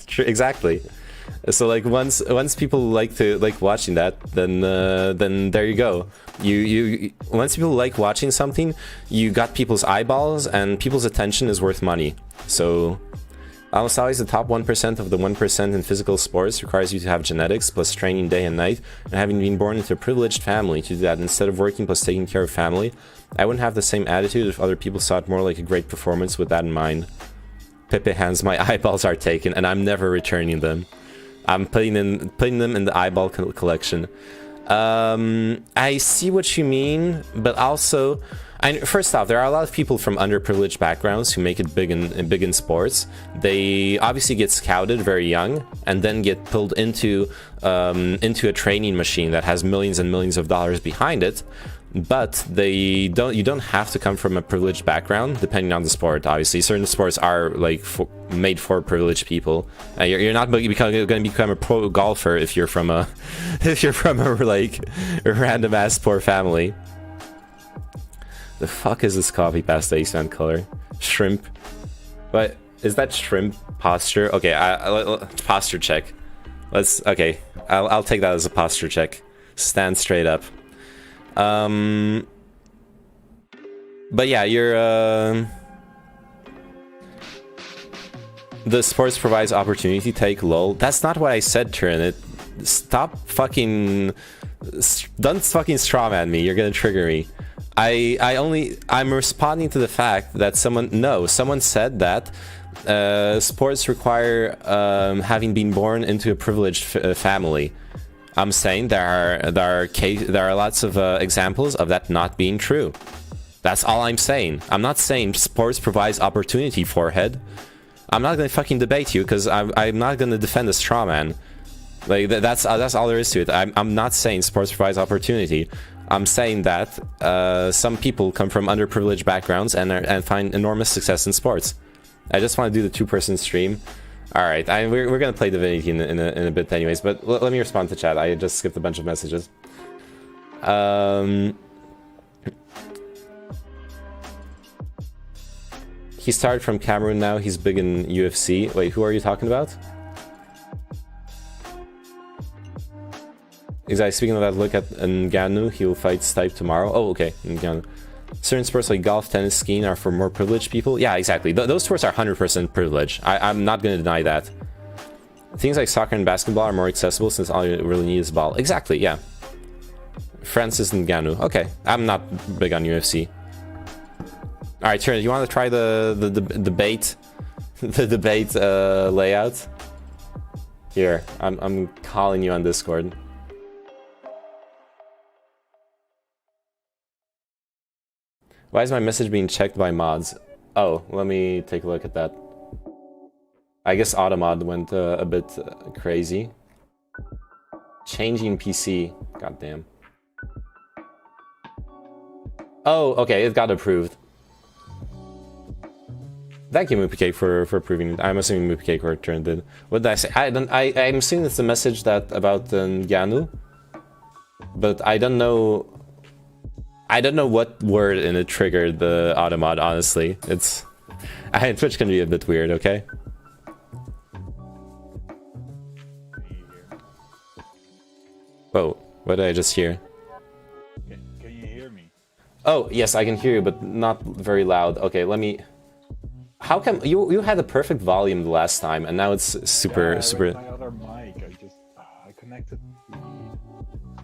true, exactly. So like once people like watching that, then there you go. You once people like watching something, you got people's eyeballs, and people's attention is worth money. So Almost always the top 1% of the 1% in physical sports requires you to have genetics plus training day and night, and having been born into a privileged family to do that instead of working plus taking care of family, I wouldn't have the same attitude if other people saw it more like a great performance with that in mind. Pepe hands, my eyeballs are taken and I'm never returning them. I'm putting them in the eyeball collection. I see what you mean, but also, first off, there are a lot of people from underprivileged backgrounds who make it big in sports. They obviously get scouted very young and then get pulled into a training machine that has millions and millions of dollars behind it. But you don't have to come from a privileged background, depending on the sport. Obviously, certain sports are like made for privileged people. You're not going to become a pro golfer if you're from a like a random ass poor family. The fuck is this copy pasta Eastman color? Shrimp. What is that? Shrimp posture? Okay, posture check. Okay. I'll take that as a posture check. Stand straight up. But yeah, the sports provides opportunity take lol. That's not what I said, Tyranit. Stop fucking... Don't fucking strawman me, you're gonna trigger me. I'm responding to the fact that someone said that sports require having been born into a privileged family. I'm saying there are lots of examples of that not being true. That's all I'm saying. I'm not saying sports provides opportunity, forehead. I'm not gonna fucking debate you because I'm not gonna defend a straw man. Like that's all there is to it. I'm not saying sports provides opportunity. I'm saying that some people come from underprivileged backgrounds and find enormous success in sports. I just want to do the 2-person stream. Alright, we're gonna play Divinity in a bit anyways, but let me respond to chat. I just skipped a bunch of messages. He started from Cameroon now, he's big in UFC. Wait, who are you talking about? Exactly, speaking of that, look at Ngannou, he'll fight Stipe tomorrow. Oh, okay, Ngannou. Certain sports like golf, tennis, skiing are for more privileged people. Yeah, exactly. Those sports are 100% privilege. I'm not going to deny that. Things like soccer and basketball are more accessible since all you really need is a ball. Exactly, yeah. Francis Ngannou. Okay, I'm not big on UFC. Alright, Tyranit, you want to try the debate? The debate layout? Here, I'm calling you on Discord. Why is my message being checked by mods? Oh, let me take a look at that. I guess Automod went a bit crazy. Changing PC. Goddamn. Oh, okay, it got approved. Thank you, Moopy Cake, for approving it. I'm assuming Moopy Cake or Turn did. What did I say? I'm assuming it's a message that about Ngannou, but I don't know. I don't know what word in it triggered the Automod, honestly. Twitch can be a bit weird, okay? Whoa, what did I just hear?
Can you hear me?
Oh, yes, I can hear you, but not very loud. Okay, let me... How come... You had the perfect volume the last time, and now it's super...
With my other mic, I connected the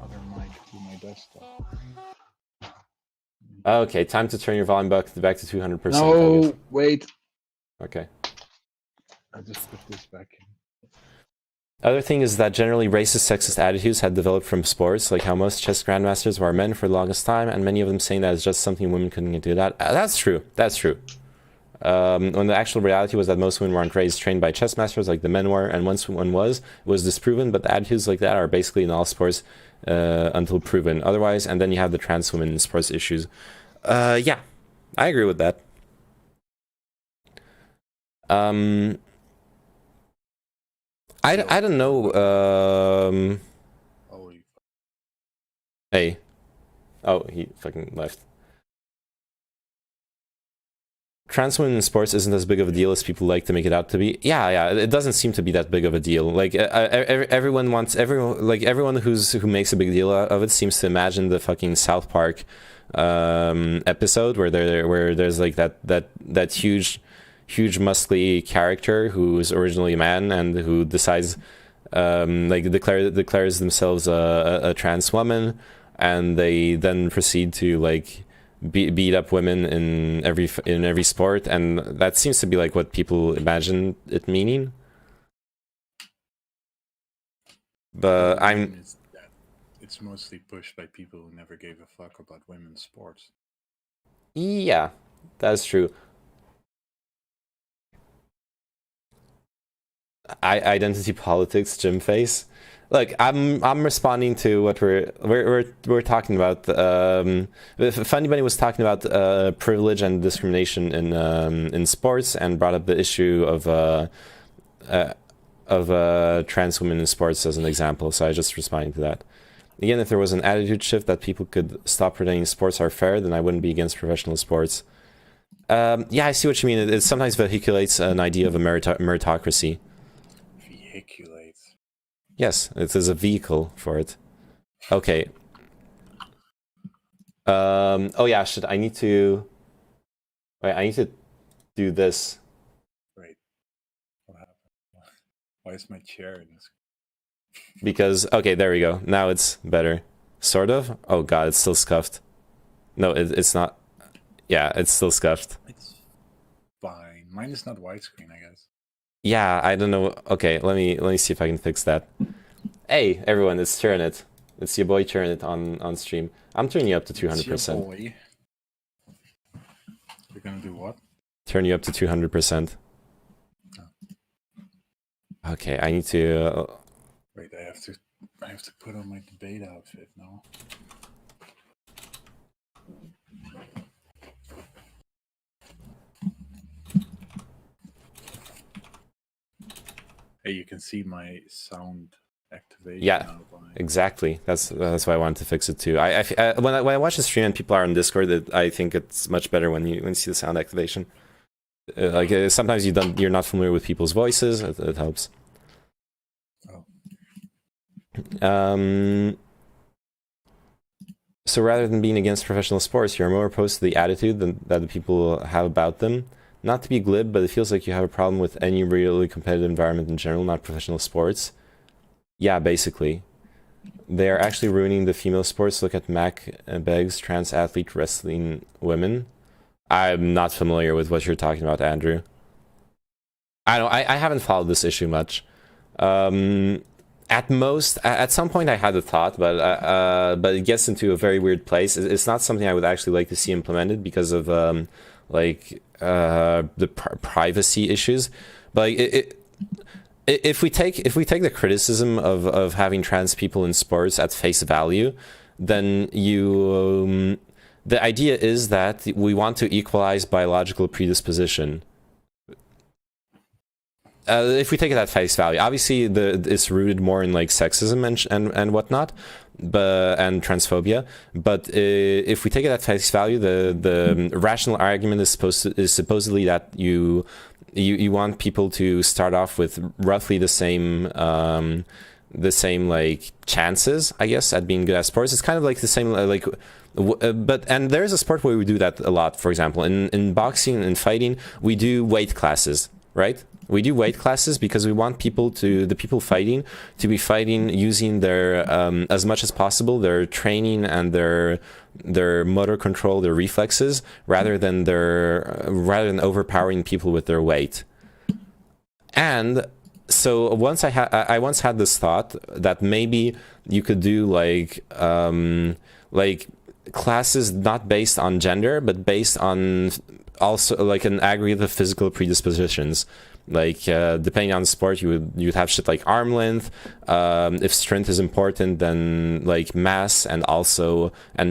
other mic to my desktop.
Okay, time to turn your volume back to 200%.
No, wait.
Okay.
I just put this back in.
Other thing is that generally racist, sexist attitudes had developed from sports, like how most chess grandmasters were men for the longest time, and many of them saying that it's just something women couldn't do that. That's true. That's true. When the actual reality was that most women weren't trained by chess masters like the men were, and once one was, it was disproven, but attitudes like that are basically in all sports until proven otherwise, and then you have the trans women in sports issues. Yeah, I agree with that. I don't know. Hey. Oh, he fucking left. Trans women in sports isn't as big of a deal as people like to make it out to be. Yeah, it doesn't seem to be that big of a deal. Like everyone who makes a big deal of it seems to imagine the fucking South Park episode where there's like that huge huge muscly character who is originally a man and who decides like declares themselves a trans woman, and they then proceed to like beat up women in every sport, and that seems to be like what people imagine it meaning. But
The
I'm
reason is that it's mostly pushed by people who never gave a fuck about women's sports.
yeah, that's true. Identity politics, Jim face. Look, I'm responding to what we're talking about. Funny Bunny was talking about privilege and discrimination in sports, and brought up the issue of trans women in sports as an example. So I just responding to that. Again, if there was an attitude shift that people could stop pretending sports are fair, then I wouldn't be against professional sports. Yeah, I see what you mean. It sometimes vehiculates an idea of a meritocracy.
Vehiculates.
Yes, it is a vehicle for it. Okay. Oh yeah, shit, I need to... Wait, I need to do this.
Wait. What happened? Why is my chair in this?
Because, okay, there we go. Now it's better. Sort of? Oh god, it's still scuffed. No, it's not. Yeah, it's still scuffed.
It's fine. Mine is not widescreen, I guess.
Yeah, I don't know. Okay, let me see if I can fix that. Hey, everyone, it's Tyranit. It's your boy Tyranit on stream. I'm turning you up to 200%.
It's your boy. You're gonna do what?
Turn you up to 200%. Okay, I need to...
Wait, I have to put on my debate outfit now. Hey, you can see my sound activation.
Yeah, exactly. That's why I wanted to fix it too. When I watch the stream and people are on Discord, I think it's much better when you see the sound activation. Sometimes you're not familiar with people's voices. It helps.
Oh.
So rather than being against professional sports, you're more opposed to the attitude that the people have about them. Not to be glib, but it feels like you have a problem with any really competitive environment in general, not professional sports. Yeah, basically. They are actually ruining the female sports. Look at Mac Beggs, trans athlete wrestling women. I'm not familiar with what you're talking about, Andrew. I haven't followed this issue much. At some point I had a thought, but it gets into a very weird place. It's not something I would actually like to see implemented because of the privacy issues. But if we take the criticism of having trans people in sports at face value, then the idea is that we want to equalize biological predisposition. If we take it at face value, obviously it's rooted more in like sexism and whatnot, and transphobia. But if we take it at face value, the rational argument is supposedly that you want people to start off with roughly the same like chances, I guess, at being good at sports. It's kind of like the same like. And there's a sport where we do that a lot. For example, in boxing and fighting, we do weight classes, right? We do weight classes because we want the people fighting to be fighting using their as much as possible their training and their motor control, their reflexes, rather than overpowering people with their weight. And so I once had this thought that maybe you could do like classes not based on gender, but based on also like an aggregate of physical predispositions. Like depending on the sport, you'd have shit like arm length. If strength is important, then like mass, and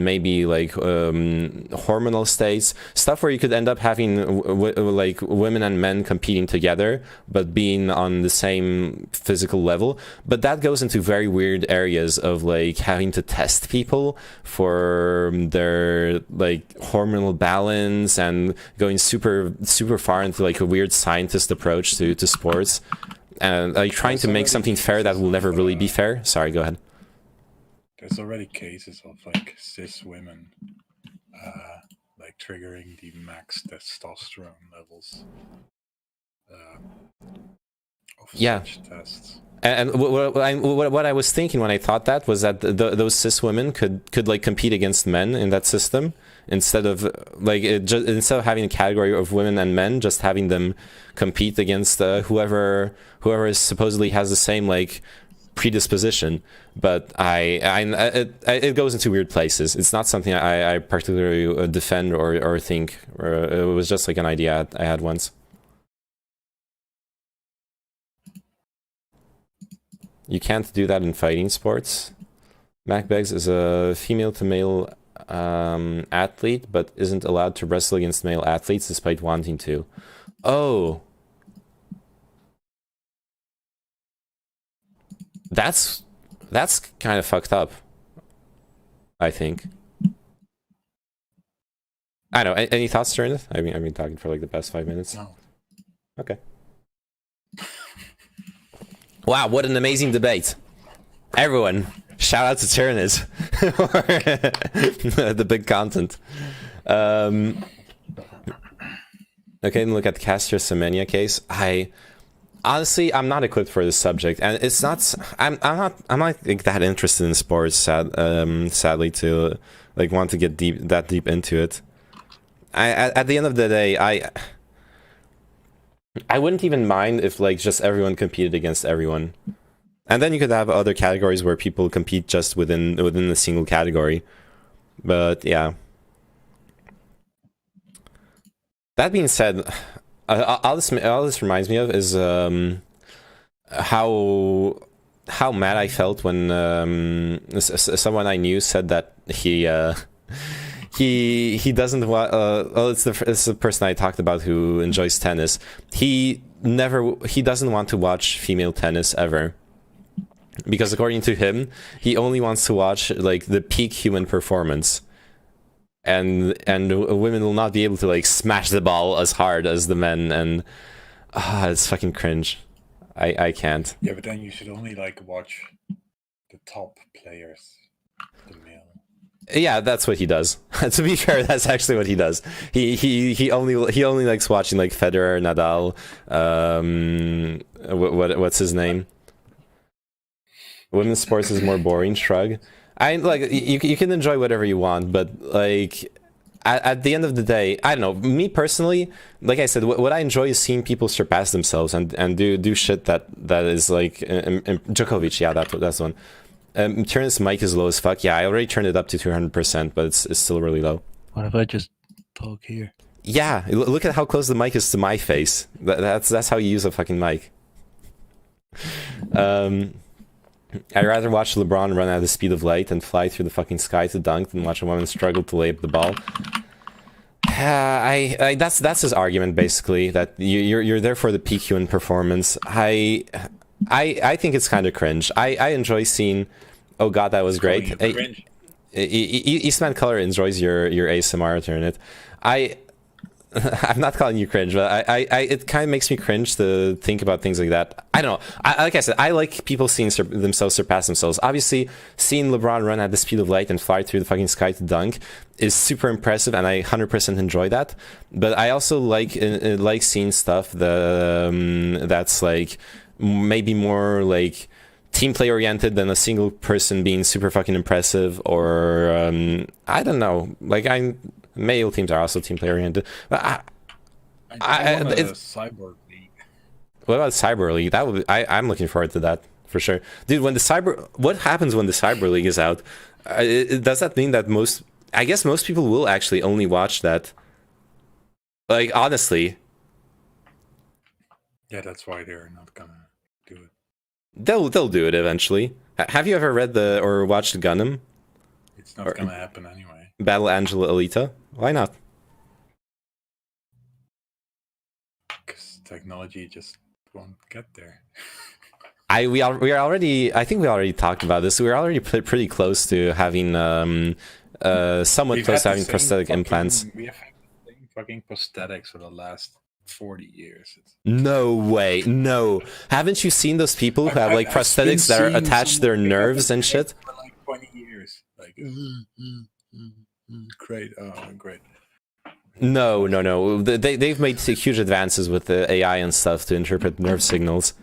maybe like hormonal states, stuff where you could end up having like women and men competing together, but being on the same physical level. But that goes into very weird areas of like having to test people for their like hormonal balance and going super far into like a weird scientist approach to sports, and like trying to make something fair that will never really be fair. Sorry, go ahead.
There's already cases of like cis women like triggering the max testosterone levels of
Yeah.
such tests.
And what I was thinking when I thought that was that those cis women could like compete against men in that system instead of like instead of having a category of women and men, just having them compete against whoever is supposedly has the same like predisposition. But it goes into weird places. It's not something I particularly defend or think. Or it was just like an idea I had once. You can't do that in fighting sports. MacBegs is a female to male athlete, but isn't allowed to wrestle against male athletes despite wanting to. Oh. That's kind of fucked up, I think. I don't know. Any thoughts during it? I've been talking for like the past 5 minutes.
No.
Okay. Wow, what an amazing debate. Everyone, shout out to Tyranit for the big content. Okay, look at Castor Semenya case. Honestly, I'm not equipped for this subject, and it's not. I'm not like that interested in sports. Sadly, to like want to get that deep into it. At the end of the day, I wouldn't even mind if like just everyone competed against everyone, and then you could have other categories where people compete just within a single category. But yeah. That being said, all this reminds me of is how mad I felt when someone I knew said that he doesn't want. Well, it's the person I talked about who enjoys tennis. He doesn't want to watch female tennis ever, because according to him, he only wants to watch like the peak human performance. And women will not be able to like smash the ball as hard as the men, and it's fucking cringe. I can't.
Yeah, but then you should only like watch the top players, the male.
Yeah, that's what he does. To be fair, that's actually what he does. He only likes watching like Federer, Nadal, what's his name? Women's sports is more boring. Shrug. I like you can enjoy whatever you want, but like at the end of the day, I don't know. Me personally, like I said, what I enjoy is seeing people surpass themselves and do shit that is like Djokovic. Yeah, that's one. Turn this mic is low as fuck. Yeah, I already turned it up to 200%, but it's still really low.
What if I just talk here?
Yeah, look at how close the mic is to my face. That's how you use a fucking mic. I'd rather watch LeBron run at the speed of light and fly through the fucking sky to dunk than watch a woman struggle to lay up the ball. That's his argument basically, that you're there for the peak human performance. I think it's kind of cringe. I enjoy seeing. Oh god, that was great. Eastman Color enjoys your ASMR turn it. I'm not calling you cringe, but it kind of makes me cringe to think about things like that. I don't know. Like I said, I like people seeing themselves surpass themselves. Obviously, seeing LeBron run at the speed of light and fly through the fucking sky to dunk is super impressive, and I 100% enjoy that. But I also like seeing stuff that's like maybe more like team play oriented than a single person being super fucking impressive, or I don't know. Like male teams are also team play oriented. But
it's Cyborg League.
What about Cyber League? That would I'm looking forward to that for sure, dude. What happens when the Cyber League is out? Does that mean that I guess most people will actually only watch that? Like honestly,
Yeah, that's why they're not gonna do it.
they'll do it eventually. Have you ever read or watched Gundam?
It's not gonna happen anyway.
Battle Angel Alita? Why not?
Because technology just won't get there.
I think we already talked about this. We're already pretty close to having somewhat close to having prosthetic implants.
We have had the same fucking prosthetics for the last 40 years.
No way, no. Haven't you seen those people who have like prosthetics that are attached to their nerves and shit?
For like 20 years. Like, great, great.
No. They've made huge advances with the AI and stuff to interpret nerve signals.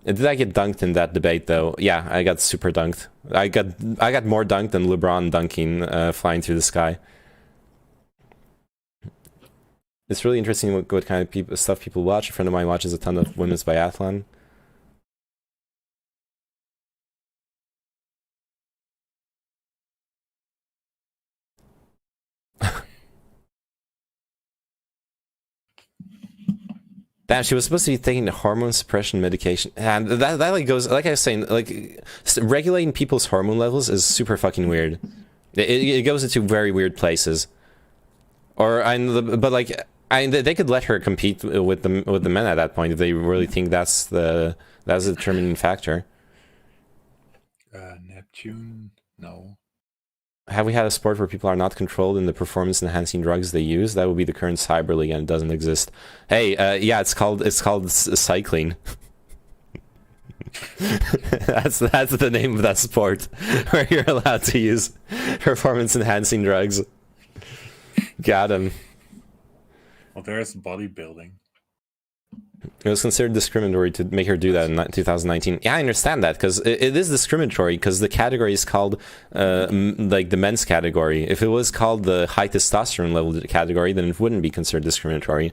Did I get dunked in that debate though? Yeah, I got super dunked. I got more dunked than LeBron dunking, flying through the sky. It's really interesting what kind of stuff people watch. A friend of mine watches a ton of women's biathlon. Damn, she was supposed to be taking the hormone suppression medication, and that like goes, like I was saying, like regulating people's hormone levels is super fucking weird. It goes into very weird places. But like, they could let her compete with the men at that point if they really think that's the determining factor.
Neptune, no.
Have we had a sport where people are not controlled in the performance-enhancing drugs they use? That would be the current Cyber League, and it doesn't exist. Hey, yeah, it's called cycling. that's the name of that sport where you're allowed to use performance-enhancing drugs. Got him.
Well, there's bodybuilding.
It was considered discriminatory to make her do that in 2019. Yeah, I understand that, because it is discriminatory, because the category is called, like, the men's category. If it was called the high testosterone level category, then it wouldn't be considered discriminatory.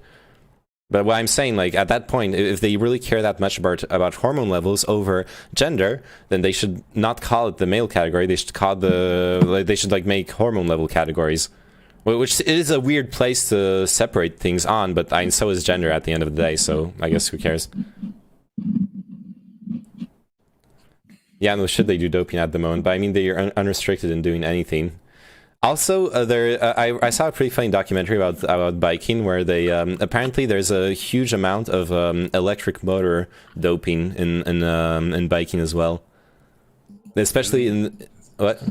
But what I'm saying, like, at that point, if they really care that much about hormone levels over gender, then they should not call it the male category. They should call they should, like, make hormone level categories. Which is a weird place to separate things on, but so is gender at the end of the day, so I guess who cares? Yeah, no, should they do doping at the moment? But I mean, they are unrestricted in doing anything. Also, I saw a pretty funny documentary about biking where they apparently there's a huge amount of electric motor doping in biking as well, especially in what.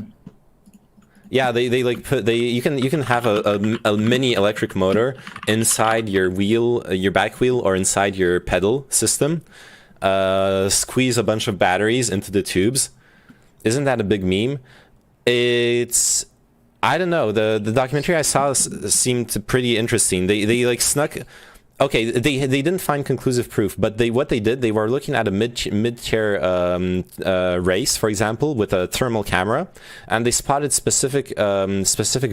Yeah, they like you can have a mini electric motor inside your wheel, your back wheel, or inside your pedal system. Squeeze a bunch of batteries into the tubes. Isn't that a big meme? I don't know. The documentary I saw seemed pretty interesting. They like snuck. Okay, they didn't find conclusive proof, but what they did, they were looking at a mid-tier race, for example, with a thermal camera, and they spotted specific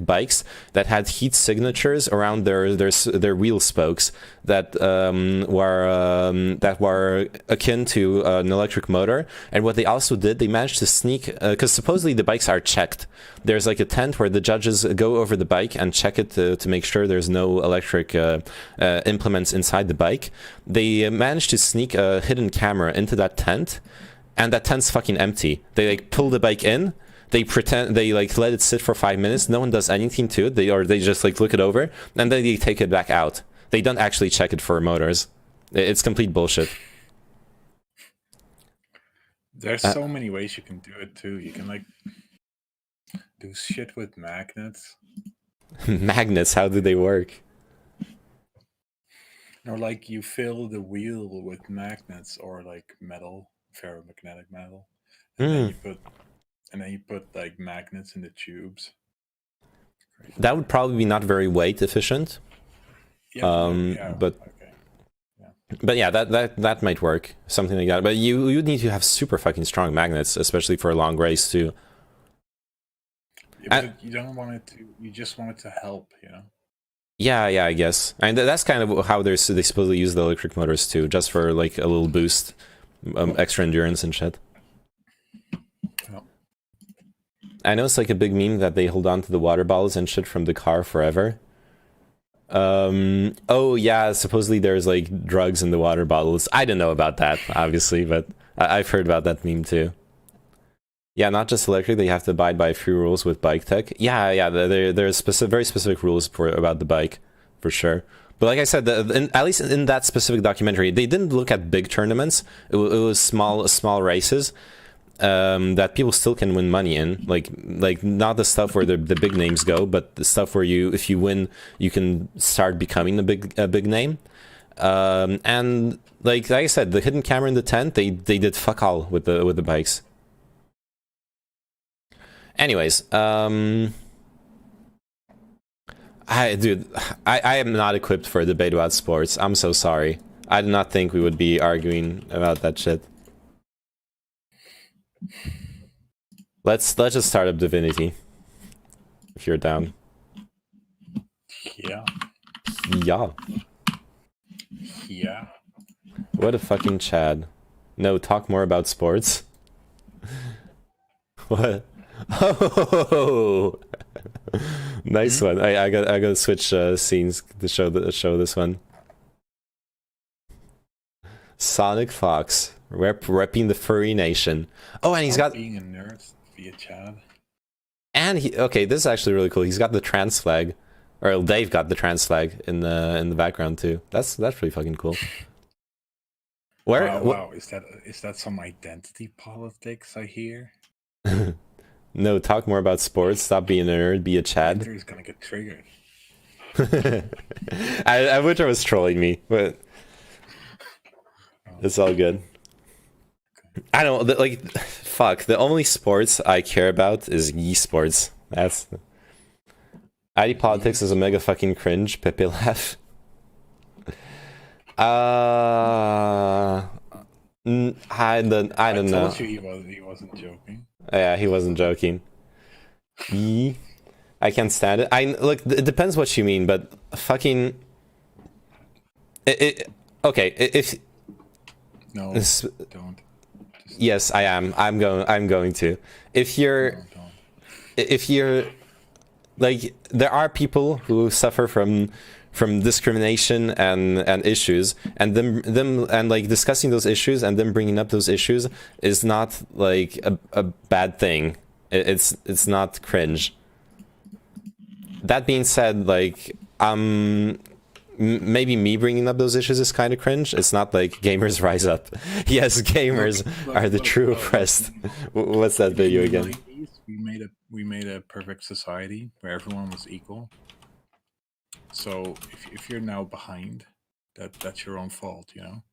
bikes that had heat signatures around their wheel spokes that were akin to an electric motor. And what they also did, they managed to sneak, because supposedly the bikes are checked. There's like a tent where the judges go over the bike and check it to make sure there's no electric implements inside the bike. They managed to sneak a hidden camera into that tent, and that tent's fucking empty. They like pull the bike in, they like let it sit for 5 minutes, no one does anything to it, they just like look it over, and then they take it back out. They don't actually check it for motors. It's complete bullshit.
There's so many ways you can do it too. You can like do shit with magnets.
Magnets, how do they work?
Or like you fill the wheel with magnets or like metal, ferromagnetic metal, and then you put like magnets in the tubes. Crazy.
That would probably be not very weight efficient.
Yeah,
but
okay.
But yeah, that might work, something like that. But you need to have super fucking strong magnets, especially for a long race too.
Yeah, but you don't want it to. You just want it to help, you know.
Yeah, I guess. And that's kind of how they supposedly use the electric motors too, just for like a little boost, extra endurance and shit.
Oh.
I know it's like a big meme that they hold on to the water bottles and shit from the car forever. Oh yeah, supposedly there's like drugs in the water bottles. I don't know about that, obviously, but I've heard about that meme too. Yeah, not just electric, they have to abide by a few rules with bike tech. Yeah, there's very specific rules about the bike, for sure. But like I said, at least in that specific documentary, they didn't look at big tournaments. It was small races that people still can win money in. Like not the stuff where the big names go, but the stuff where if you win, you can start becoming a big name. And like I said, the hidden camera in the tent, they did fuck all with the bikes. Anyways, Dude, I am not equipped for a debate about sports. I'm so sorry. I did not think we would be arguing about that shit. Let's just start up Divinity. If you're down.
Yeah.
Yeah.
Yeah.
What a fucking Chad. No, talk more about sports. What? Oh, nice one. I gotta switch scenes to show this one. Sonic Fox repping the furry nation. Oh, and he's got
being a nerd via Chad.
And okay, this is actually really cool. He's got the trans flag, or they've got the trans flag in the background too. That's pretty fucking cool. Where?
Wow, is that some identity politics I hear?
No, talk more about sports. Stop being a nerd. Be a Chad.
He's gonna get triggered.
I wish I was trolling me, but it's all good. I don't like. Fuck. The only sports I care about is esports. That's. ID politics is a mega fucking cringe. Pepe laugh. I don't know.
I told you he wasn't joking.
Yeah, he wasn't joking. I can't stand it. Look. It depends what you mean, but fucking. Okay. If
no, don't.
Yes, I am. I'm going to. If you're like, there are people who suffer from discrimination and issues, and them and like discussing those issues and them bringing up those issues is not like a bad thing. It's not cringe. That being said, like maybe me bringing up those issues is kind of cringe. It's not like gamers rise up. Yes, gamers are the true oppressed. What's that video again?
We made a perfect society where everyone was equal. So if you're now behind, that's your own fault, you know?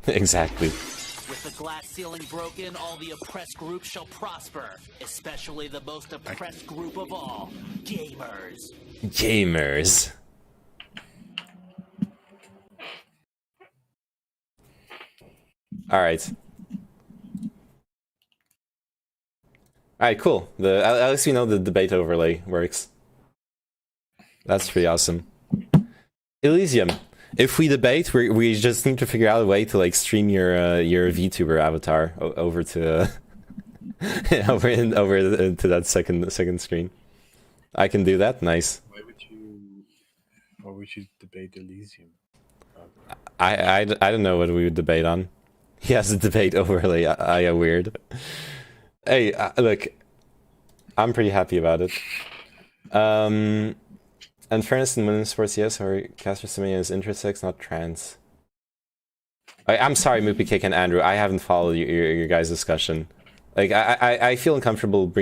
Exactly.
With the glass ceiling broken, all the oppressed groups shall prosper, especially the most oppressed group of all, gamers.
Gamers. All right. All right, cool. At least we know the debate overlay works. That's pretty awesome. Elysium. If we debate, we just need to figure out a way to like stream your VTuber avatar over to over into that second screen. I can do that. Nice.
Why would you debate Elysium?
I don't know what we would debate on. He has a debate overlay. I weird. Hey, look, I'm pretty happy about it. And fairness in women's sports, yes, or caster Simeon is intersex, not trans. I'm sorry, Moopy Cake and Andrew. I haven't followed your guys' discussion. Like, I feel uncomfortable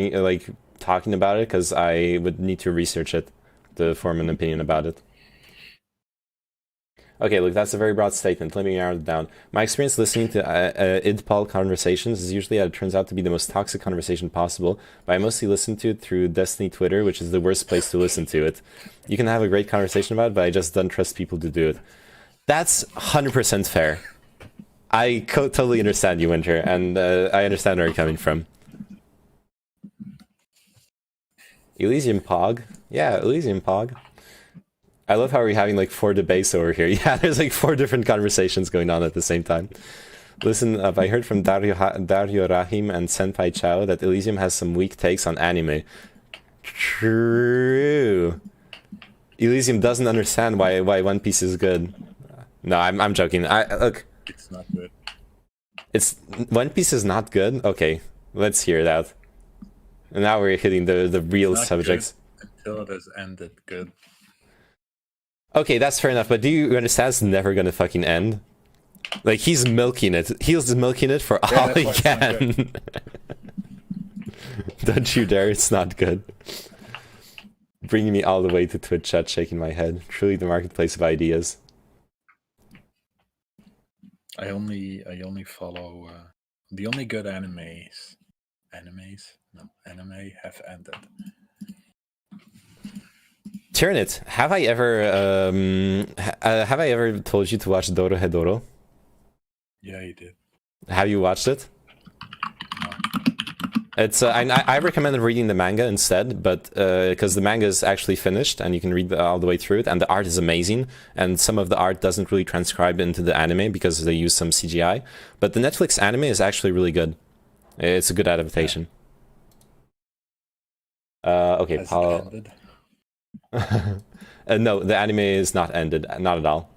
talking about it because I would need to research it to form an opinion about it. Okay, look, that's a very broad statement. Let me narrow it down. My experience listening to idpol conversations is usually that it turns out to be the most toxic conversation possible, but I mostly listen to it through Destiny Twitter, which is the worst place to listen to it. You can have a great conversation about it, but I just don't trust people to do it. That's 100% fair. I totally understand you, Winter, and I understand where you're coming from. Elysium Pog. Yeah, Elysium Pog. I love how we're having like 4 debates over here. Yeah, there's like 4 different conversations going on at the same time. Listen up, I heard from Dario Rahim and Senpai Chao that Elysium has some weak takes on anime. True. Elysium doesn't understand why One Piece is good. No, I'm joking. Look.
It's not good.
One Piece is not good? Okay, let's hear that. And now we're hitting the real subjects.
Until it has ended good.
Okay, that's fair enough, but do you understand it's never gonna fucking end? Like, he's milking it. He's milking it for all he can. Don't you dare, it's not good. Bringing me all the way to Twitch chat, shaking my head. Truly the marketplace of ideas.
I only follow the only good anime have ended.
Tyranit, have I ever told you to watch Doro Hedoro?
Yeah, you did.
Have you watched it? It's I recommend reading the manga instead, but because the manga is actually finished and you can read all the way through it, and the art is amazing, and some of the art doesn't really transcribe into the anime because they use some CGI. But the Netflix anime is actually really good. It's a good adaptation. Okay,
Has it
Paul.
ended?
No, the anime is not ended, not at all.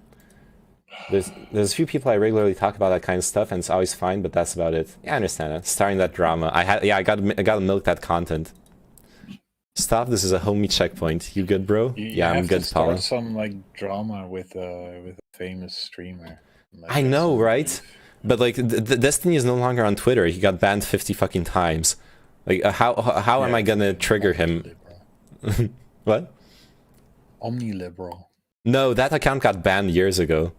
There's a few people I regularly talk about that kind of stuff, and it's always fine, but that's about it. Yeah, I understand it. Starring that drama, I gotta milk that content. Stop! This is a homie checkpoint. You good, bro?
You
I'm
have
good,
to start
Paula.
some like drama with a famous streamer. Like,
I know,
some
right?
beef.
But like, the Destiny is no longer on Twitter. He got banned 50 fucking times. Like, how am I gonna trigger him? What?
Omni-liberal.
No, that account got banned years ago.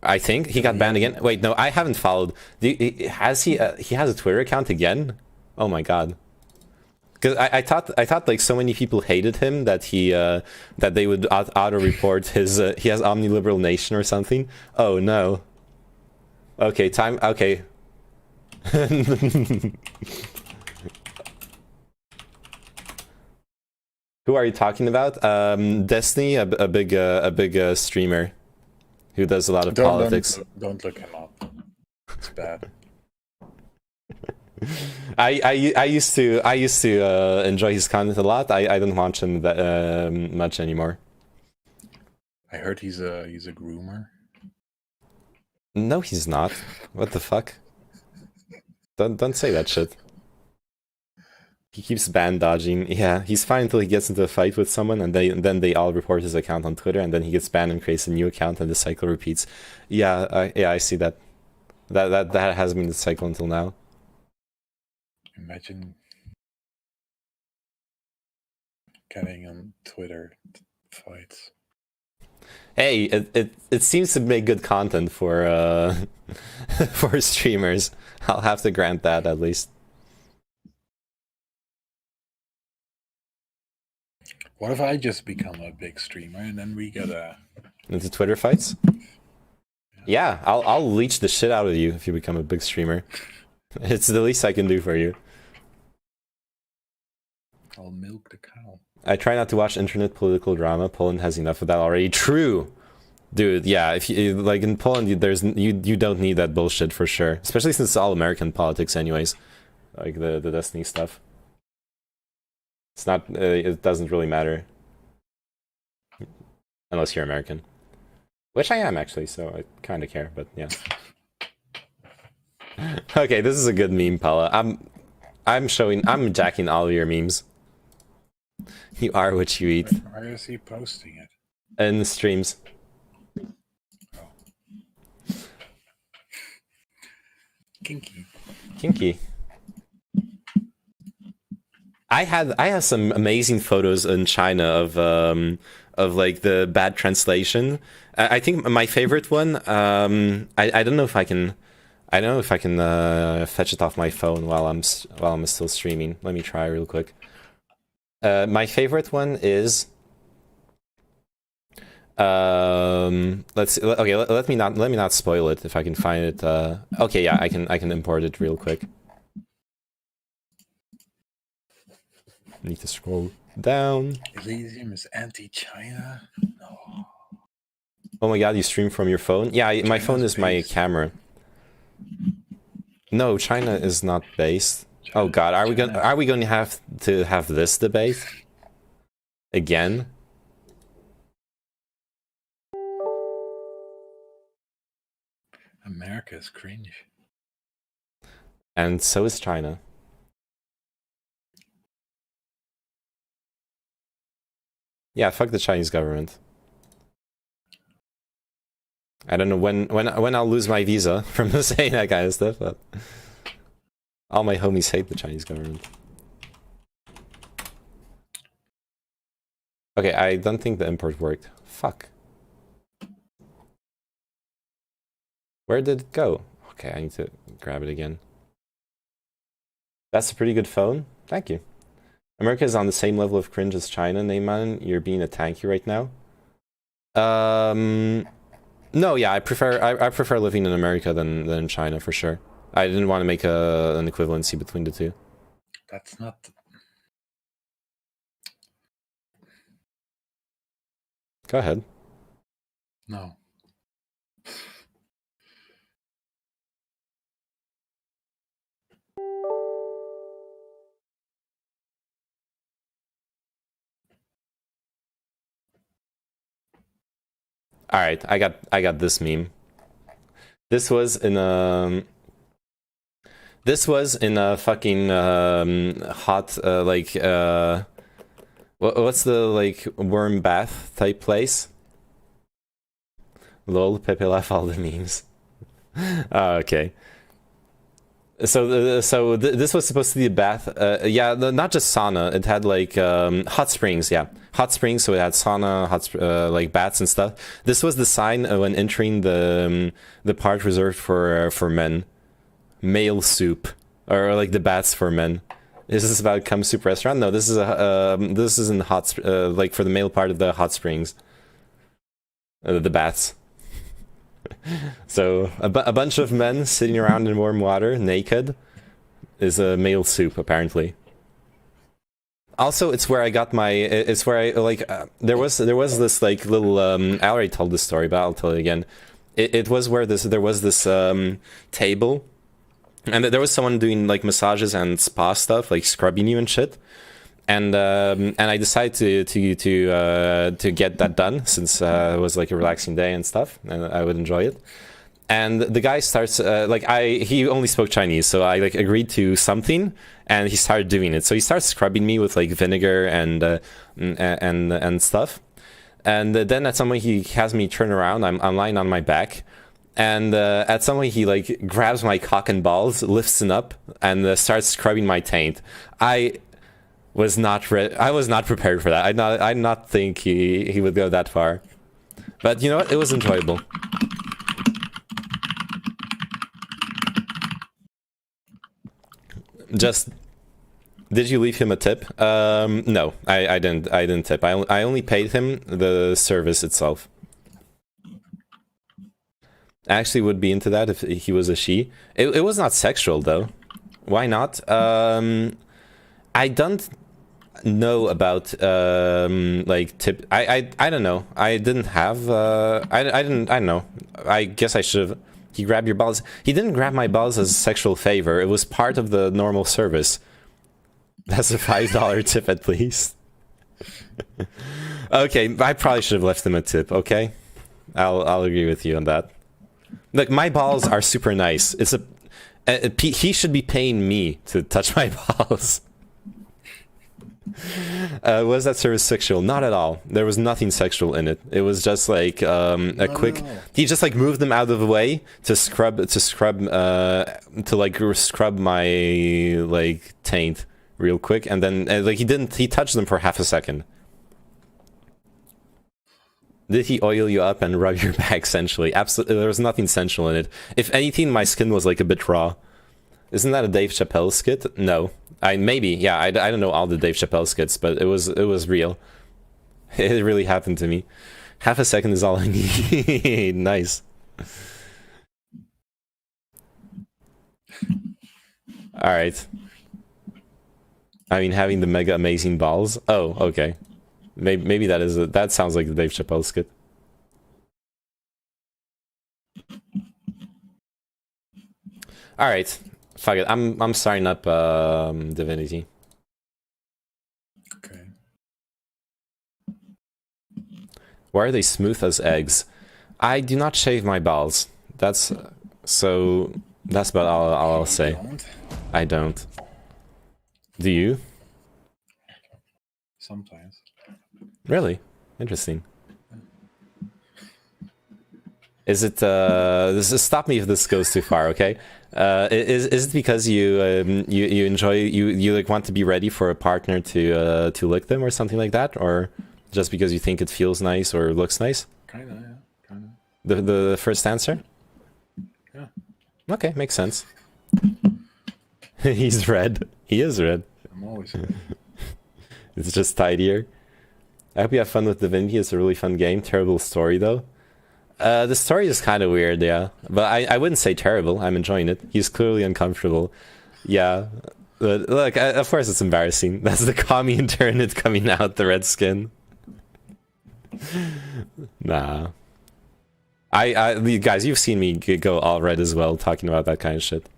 I think he got banned again. Wait, no, I haven't followed. Has he? He has a Twitter account again? Oh my god. Because I thought like so many people hated him that that they would auto report his. He has Omni-liberal Nation or something. Oh no. Okay, time. Okay. Who are you talking about? Destiny, a big streamer who does a lot of politics.
Don't look him up. It's bad.
I used to enjoy his content a lot. I don't watch him that much anymore.
I heard he's a groomer.
No, he's not. What the fuck? Don't say that shit. He keeps ban dodging. Yeah, he's fine until he gets into a fight with someone, and then they all report his account on Twitter, and then he gets banned and creates a new account, and the cycle repeats. Yeah, I see that. That has been the cycle until now.
Imagine getting on Twitter fights.
Hey, it seems to make good content for for streamers. I'll have to grant that at least.
What if I just become a big streamer and then we get
into Twitter fights? Yeah, I'll leech the shit out of you if you become a big streamer. It's the least I can do for you.
I'll milk the cow.
I try not to watch internet political drama. Poland has enough of that already. True, dude. Yeah, if you like in Poland, you don't need that bullshit for sure. Especially since it's all American politics, anyways. Like the Destiny stuff. It's not. It doesn't really matter unless you're American, which I am actually. So I kind of care. But yeah. Okay, this is a good meme, Paula. I'm jacking all of your memes. You are what you eat.
Why is he posting it?
In the streams.
Oh.
Kinky. I had some amazing photos in China of like the bad translation. I think my favorite one. I don't know if I can. I don't know if I can fetch it off my phone while I'm still streaming. Let me try real quick. My favorite one is. Let's see. Okay, let me not spoil it if I can find it. Okay, yeah, I can import it real quick. Need to scroll down.
Elysium is anti-China? No.
Oh my god, you stream from your phone? Yeah, my phone is my camera. No, China is not based. Oh god, are we going to have this debate again?
America is cringe.
And so is China. Yeah, fuck the Chinese government. I don't know when I'll lose my visa from saying that kind of stuff, but all my homies hate the Chinese government. Okay, I don't think the import worked. Fuck. Where did it go? Okay, I need to grab it again. That's a pretty good phone. Thank you. America is on the same level of cringe as China, Neyman. You're being a tanky right now. No, yeah, I prefer living in America than in China for sure. I didn't want to make an equivalency between the two.
That's not.
Go ahead.
No.
All right, I got this meme. This was in a fucking hot what's the like worm bath type place? Lol, Pepe laugh all the memes. Oh, okay. So this was supposed to be a bath. Yeah, not just sauna. It had like hot springs. Yeah, hot springs. So it had sauna, like baths and stuff. This was the sign when entering the part reserved for men, male soup, or like the baths for men. Is this about cum soup restaurant? No, this is this is in hot like for the male part of the hot springs, the baths. So a bunch of men sitting around in warm water, naked, is a male soup apparently. Also, it's where I got my. It's where I like. There was this like little. I already told this story, but I'll tell it again. It was where there was this table, and there was someone doing like massages and spa stuff, like scrubbing you and shit. And I decided to get that done since it was like a relaxing day and stuff, and I would enjoy it. And the guy starts he only spoke Chinese, so I like agreed to something, and he started doing it. So he starts scrubbing me with like vinegar and stuff. And then at some point he has me turn around. I'm lying on my back, and at some point he like grabs my cock and balls, lifts it up, and starts scrubbing my taint. I was not prepared for that. I not think he would go that far. But you know what? It was enjoyable. Just, did you leave him a tip? No, I didn't tip. I only paid him the service itself. I actually would be into that if he was a she. It was not sexual though. Why not? I don't know about like tip. I don't know. I didn't have I don't know. I guess I should have. He grabbed your balls. He didn't grab my balls as a sexual favor. It was part of the normal service. That's a $5 tip at least. Okay, I probably should have left him a tip. Okay, I'll agree with you on that. Look, my balls are super nice. It's he should be paying me to touch my balls. Was that service sexual? Not at all. There was nothing sexual in it. It was just like a quick. No. He just like moved them out of the way to scrub my like taint real quick, and then like he touched them for half a second. Did he oil you up and rub your back sensually? Absolutely. There was nothing sensual in it. If anything, my skin was like a bit raw. Isn't that a Dave Chappelle skit? No. Maybe, yeah, I don't know all the Dave Chappelle skits, but it was real. It really happened to me. Half a second is all I need. Nice. Alright. I mean, having the mega amazing balls. Oh, okay. Maybe that sounds like the Dave Chappelle skit. Alright. Fuck it, I'm starting up Divinity.
Okay.
Why are they smooth as eggs? I do not shave my balls. That's about all I'll say. I don't. Do you?
Sometimes.
Really? Interesting. Is it stop me if this goes too far, okay? Is it because you enjoy you like want to be ready for a partner to lick them or something like that, or just because you think it feels nice or looks nice?
Kinda, yeah, kinda.
The first answer?
Yeah.
Okay, makes sense. He's red. He is red.
I'm always red.
It's just tidier. I hope you have fun with Divinity. It's a really fun game. Terrible story though. The story is kind of weird, yeah. But I wouldn't say terrible. I'm enjoying it. He's clearly uncomfortable. Yeah. But look, of course it's embarrassing. That's the commie and tyranit coming out, the red skin. Nah. Guys, you've seen me go all red as well, talking about that kind of shit.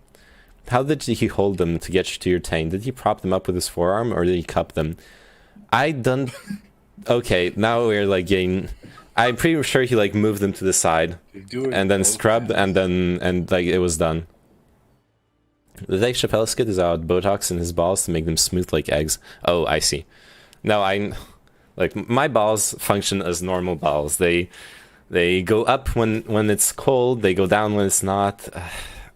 How did he hold them to get you to your tane? Did he prop them up with his forearm, or did he cup them? I don't... Okay, now we're like getting... I'm pretty sure he like moved them to the side, and then scrubbed, and like it was done. The Dave Chappelle skit is out Botox in his balls to make them smooth like eggs. Oh, I see. No, like my balls function as normal balls. They go up when it's cold. They go down when it's not.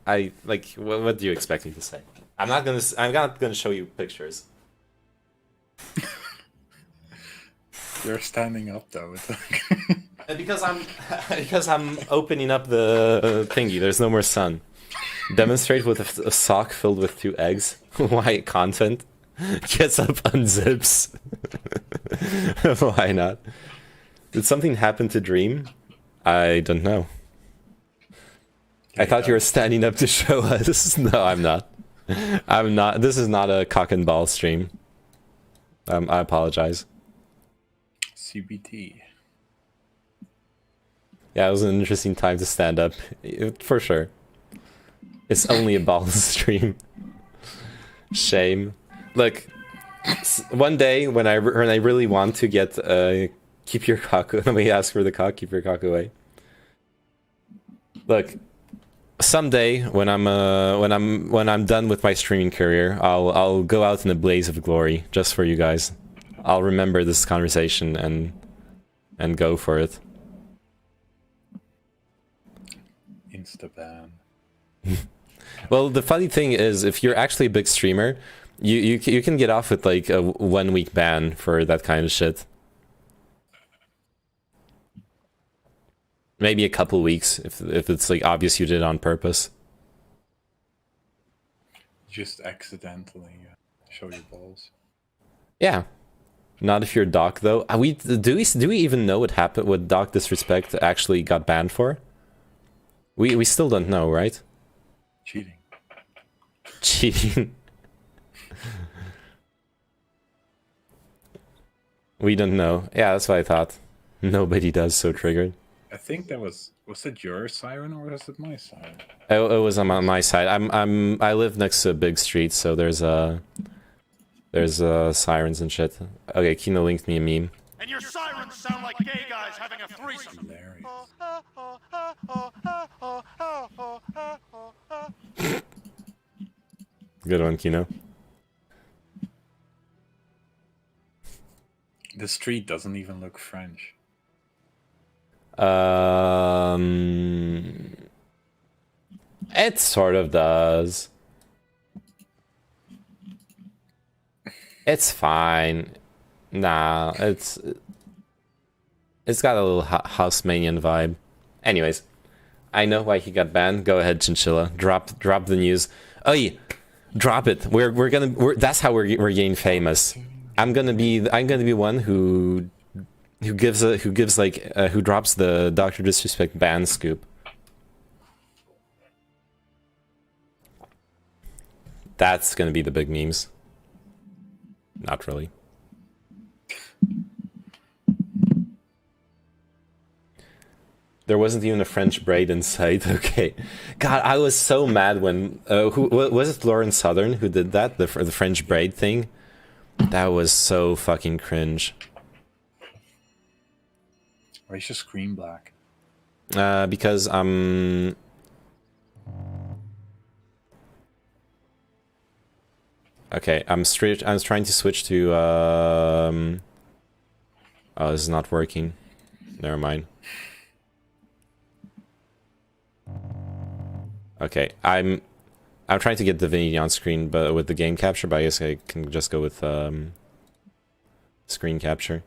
I like. What do you expect me to say? I'm not gonna show you pictures.
You're standing up though. It's like...
because I'm opening up the thingy. There's no more sun. Demonstrate with a sock filled with 2 eggs. Why content? Gets up, unzips. Why not? Did something happen to Dream? I don't know. I thought you were standing up to show us. No, I'm not. I'm not. This is not a cock and ball stream. I apologize.
CBT.
Yeah, it was an interesting time to stand up, for sure. It's only a ball stream. Shame. Look, one day when I really want to get keep your cock. Let me ask for the cock. Keep your cock away. Look, someday when I'm done with my streaming career, I'll go out in a blaze of glory just for you guys. I'll remember this conversation and go for it.
Instaban.
Well, the funny thing is, if you're actually a big streamer, you can get off with like a 1-week ban for that kind of shit. Maybe a couple weeks if it's like obvious you did it on purpose.
Just accidentally show your balls.
Yeah. Not if you're Doc though. Do we even know what happened? What Doc Disrespect actually got banned for? We still don't know, right?
Cheating.
Cheating. We don't know. Yeah, that's what I thought. Nobody does, so triggered.
I think that was it your siren or was it my siren?
It was on my side. I live next to a big street, so there's sirens and shit. Okay, Kino linked me a meme.
And your sirens sound like gay guys having a threesome.
Hilarious.
Good one, Kino.
The street doesn't even look French.
It sort of does. It's fine. Nah, it's got a little Housemanian vibe. Anyways, I know why he got banned. Go ahead, Chinchilla. Drop the news. Oh yeah, drop it. That's how we're getting famous. I'm gonna be one who drops the Dr. Disrespect ban scoop. That's gonna be the big memes. Not really. There wasn't even a French braid in sight. Okay, God, I was so mad when who was it? Lauren Southern who did that, the French braid thing. That was so fucking cringe.
Why is your screen black?
Because I'm. Okay, I'm trying to switch to. Oh, this is not working. Never mind. Okay, I'm trying to get Divinity on screen, but with the game capture. But I guess I can just go with screen capture.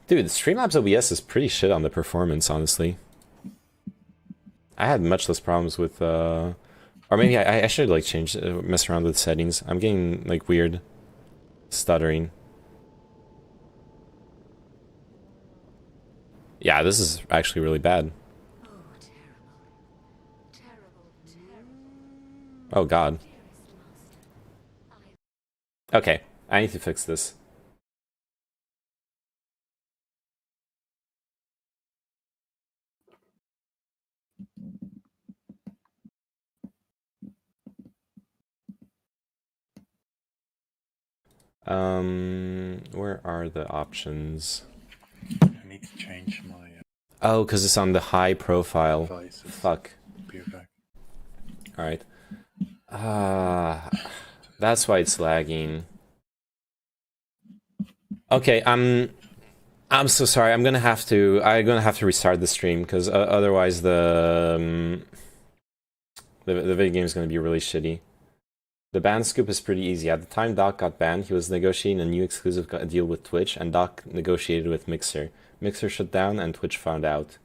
Dude, Streamlabs OBS is pretty shit on the performance, honestly. I had much less problems with, or maybe I should like change, mess around with settings. I'm getting like weird stuttering. Yeah, this is actually really bad. Oh god. Okay, I need to fix this. Where are the options?
I need to change my
Oh, because it's on the high profile.
devices.
Fuck.
Be back.
Alright. That's why it's lagging. Okay, I'm so sorry. I'm gonna have to restart the stream because otherwise the video game is gonna be really shitty. The ban scoop is pretty easy. At the time Doc got banned, he was negotiating a new exclusive deal with Twitch, and Doc negotiated with Mixer. Mixer shut down, and Twitch found out.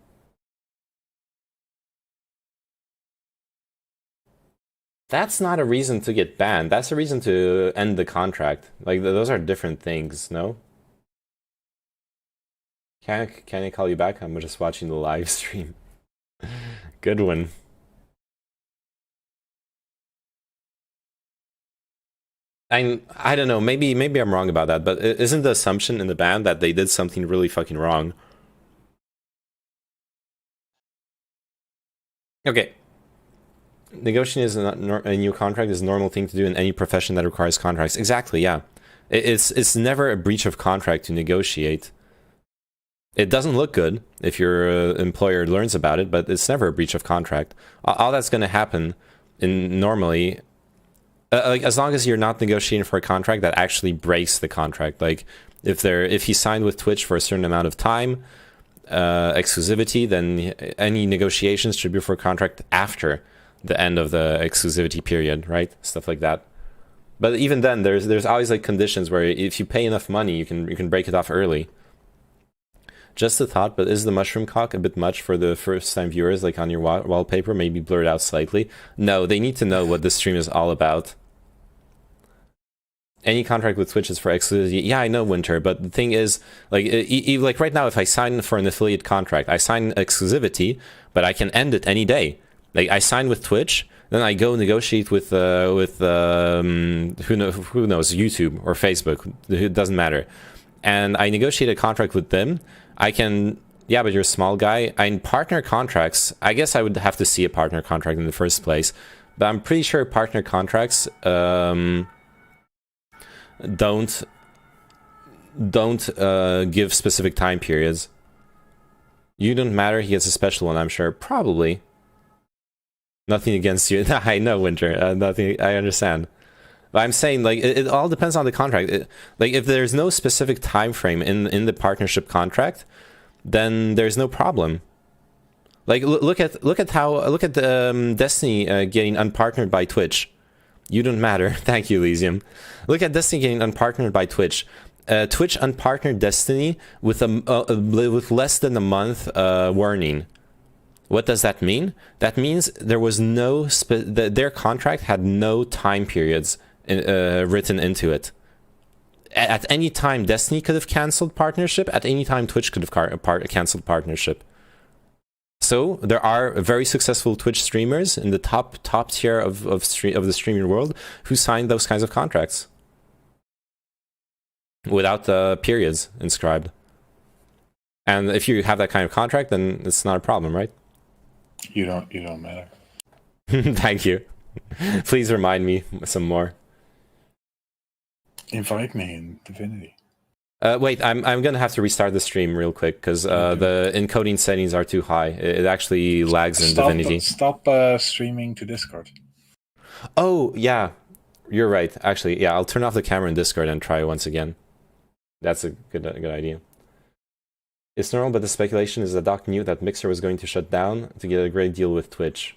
That's not a reason to get banned. That's a reason to end the contract. Like, those are different things, no? Can I call you back? I'm just watching the live stream. Good one. I don't know, maybe I'm wrong about that, but isn't the assumption in the ban that they did something really fucking wrong? Okay. Negotiating a new contract is a normal thing to do in any profession that requires contracts. Exactly, yeah. It's never a breach of contract to negotiate. It doesn't look good if your employer learns about it, but it's never a breach of contract. All that's going to happen normally, like, as long as you're not negotiating for a contract that actually breaks the contract. Like, if he signed with Twitch for a certain amount of time, exclusivity, then any negotiations should be for a contract after the end of the exclusivity period, right? Stuff like that. But even then, there's always like conditions where if you pay enough money, you can break it off early. Just a thought, but is the mushroom cock a bit much for the first-time viewers, like on your wallpaper, maybe blurred out slightly? No, they need to know what this stream is all about. Any contract with Twitch is for exclusivity. Yeah, I know, Winter, but the thing is, like, like right now, if I sign for an affiliate contract, I sign exclusivity, but I can end it any day. Like, I sign with Twitch, then I go negotiate with who knows, YouTube or Facebook. It doesn't matter. And I negotiate a contract with them. I can, yeah, but you're a small guy. In partner contracts, I guess I would have to see a partner contract in the first place. But I'm pretty sure partner contracts don't give specific time periods. You don't matter. He gets a special one, I'm sure. Probably. Nothing against you. I know, Winter. Nothing. I understand. But I'm saying, like, it all depends on the contract. Like, if there's no specific time frame in the partnership contract, then there's no problem. Like, look at Destiny getting unpartnered by Twitch. You don't matter. Thank you, Elysium. Look at Destiny getting unpartnered by Twitch. Twitch unpartnered Destiny with less than a month warning. What does that mean? That means there was no their contract had no time periods written into it. At any time, Destiny could have canceled partnership. At any time, Twitch could have canceled partnership. So there are very successful Twitch streamers in the top tier of the streaming world who signed those kinds of contracts without periods inscribed. And if you have that kind of contract, then it's not a problem, right?
You don't matter.
Thank you. Please remind me some more.
Invite me in Divinity.
Wait, I'm gonna have to restart the stream real quick because the encoding settings are too high. It actually lags in Divinity.
Stop streaming to Discord.
Oh yeah, you're right. Actually, yeah, I'll turn off the camera in Discord and try once again. That's a good idea. It's normal, but the speculation is that Doc knew that Mixer was going to shut down to get a great deal with Twitch.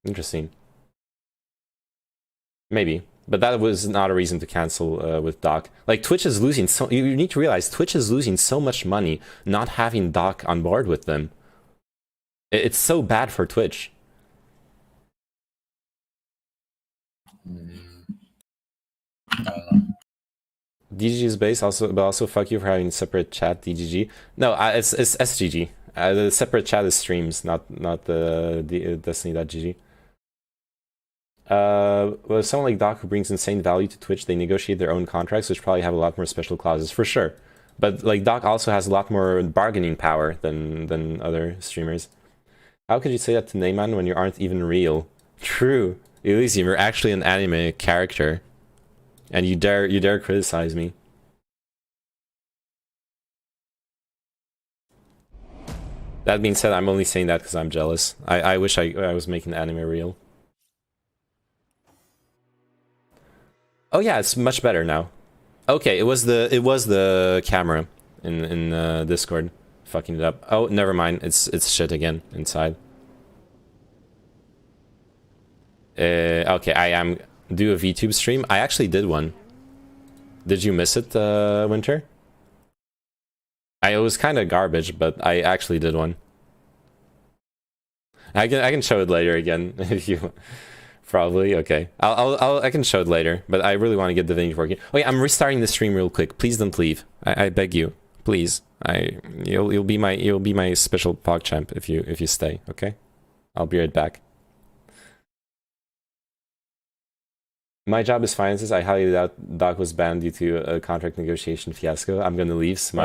Interesting. Maybe. But that was not a reason to cancel with Doc. Like, Twitch is losing so... You need to realize, Twitch is losing so much money not having Doc on board with them. It's so bad for Twitch.
I don't know.
DGG is base, also, but also fuck you for having separate chat. DGG. No, it's SGG. The separate chat is streams, not the Destiny.gg. Well, someone like Doc who brings insane value to Twitch, they negotiate their own contracts, which probably have a lot more special clauses for sure. But like Doc also has a lot more bargaining power than other streamers. How could you say that to Neyman when you aren't even real? True, Elysium, you're actually an anime character, and you dare criticize me. That being said, I'm only saying that because I'm jealous. I wish I was making anime real. Oh yeah, it's much better now. Okay, it was the camera in Discord fucking it up. Oh, never mind. It's shit again inside. Okay, I am do a VTube stream. I actually did one. Did you miss it, Winter? It was kind of garbage, but I actually did one. I can show it later again if you probably okay. I can show it later, but I really want to get Divinity working. Wait, I'm restarting the stream real quick. Please don't leave. I beg you, please. You'll be my special PogChamp if you stay. Okay, I'll be right back. My job is finances. I highly doubt Doc was banned due to a contract negotiation fiasco. I'm gonna leave. Smile.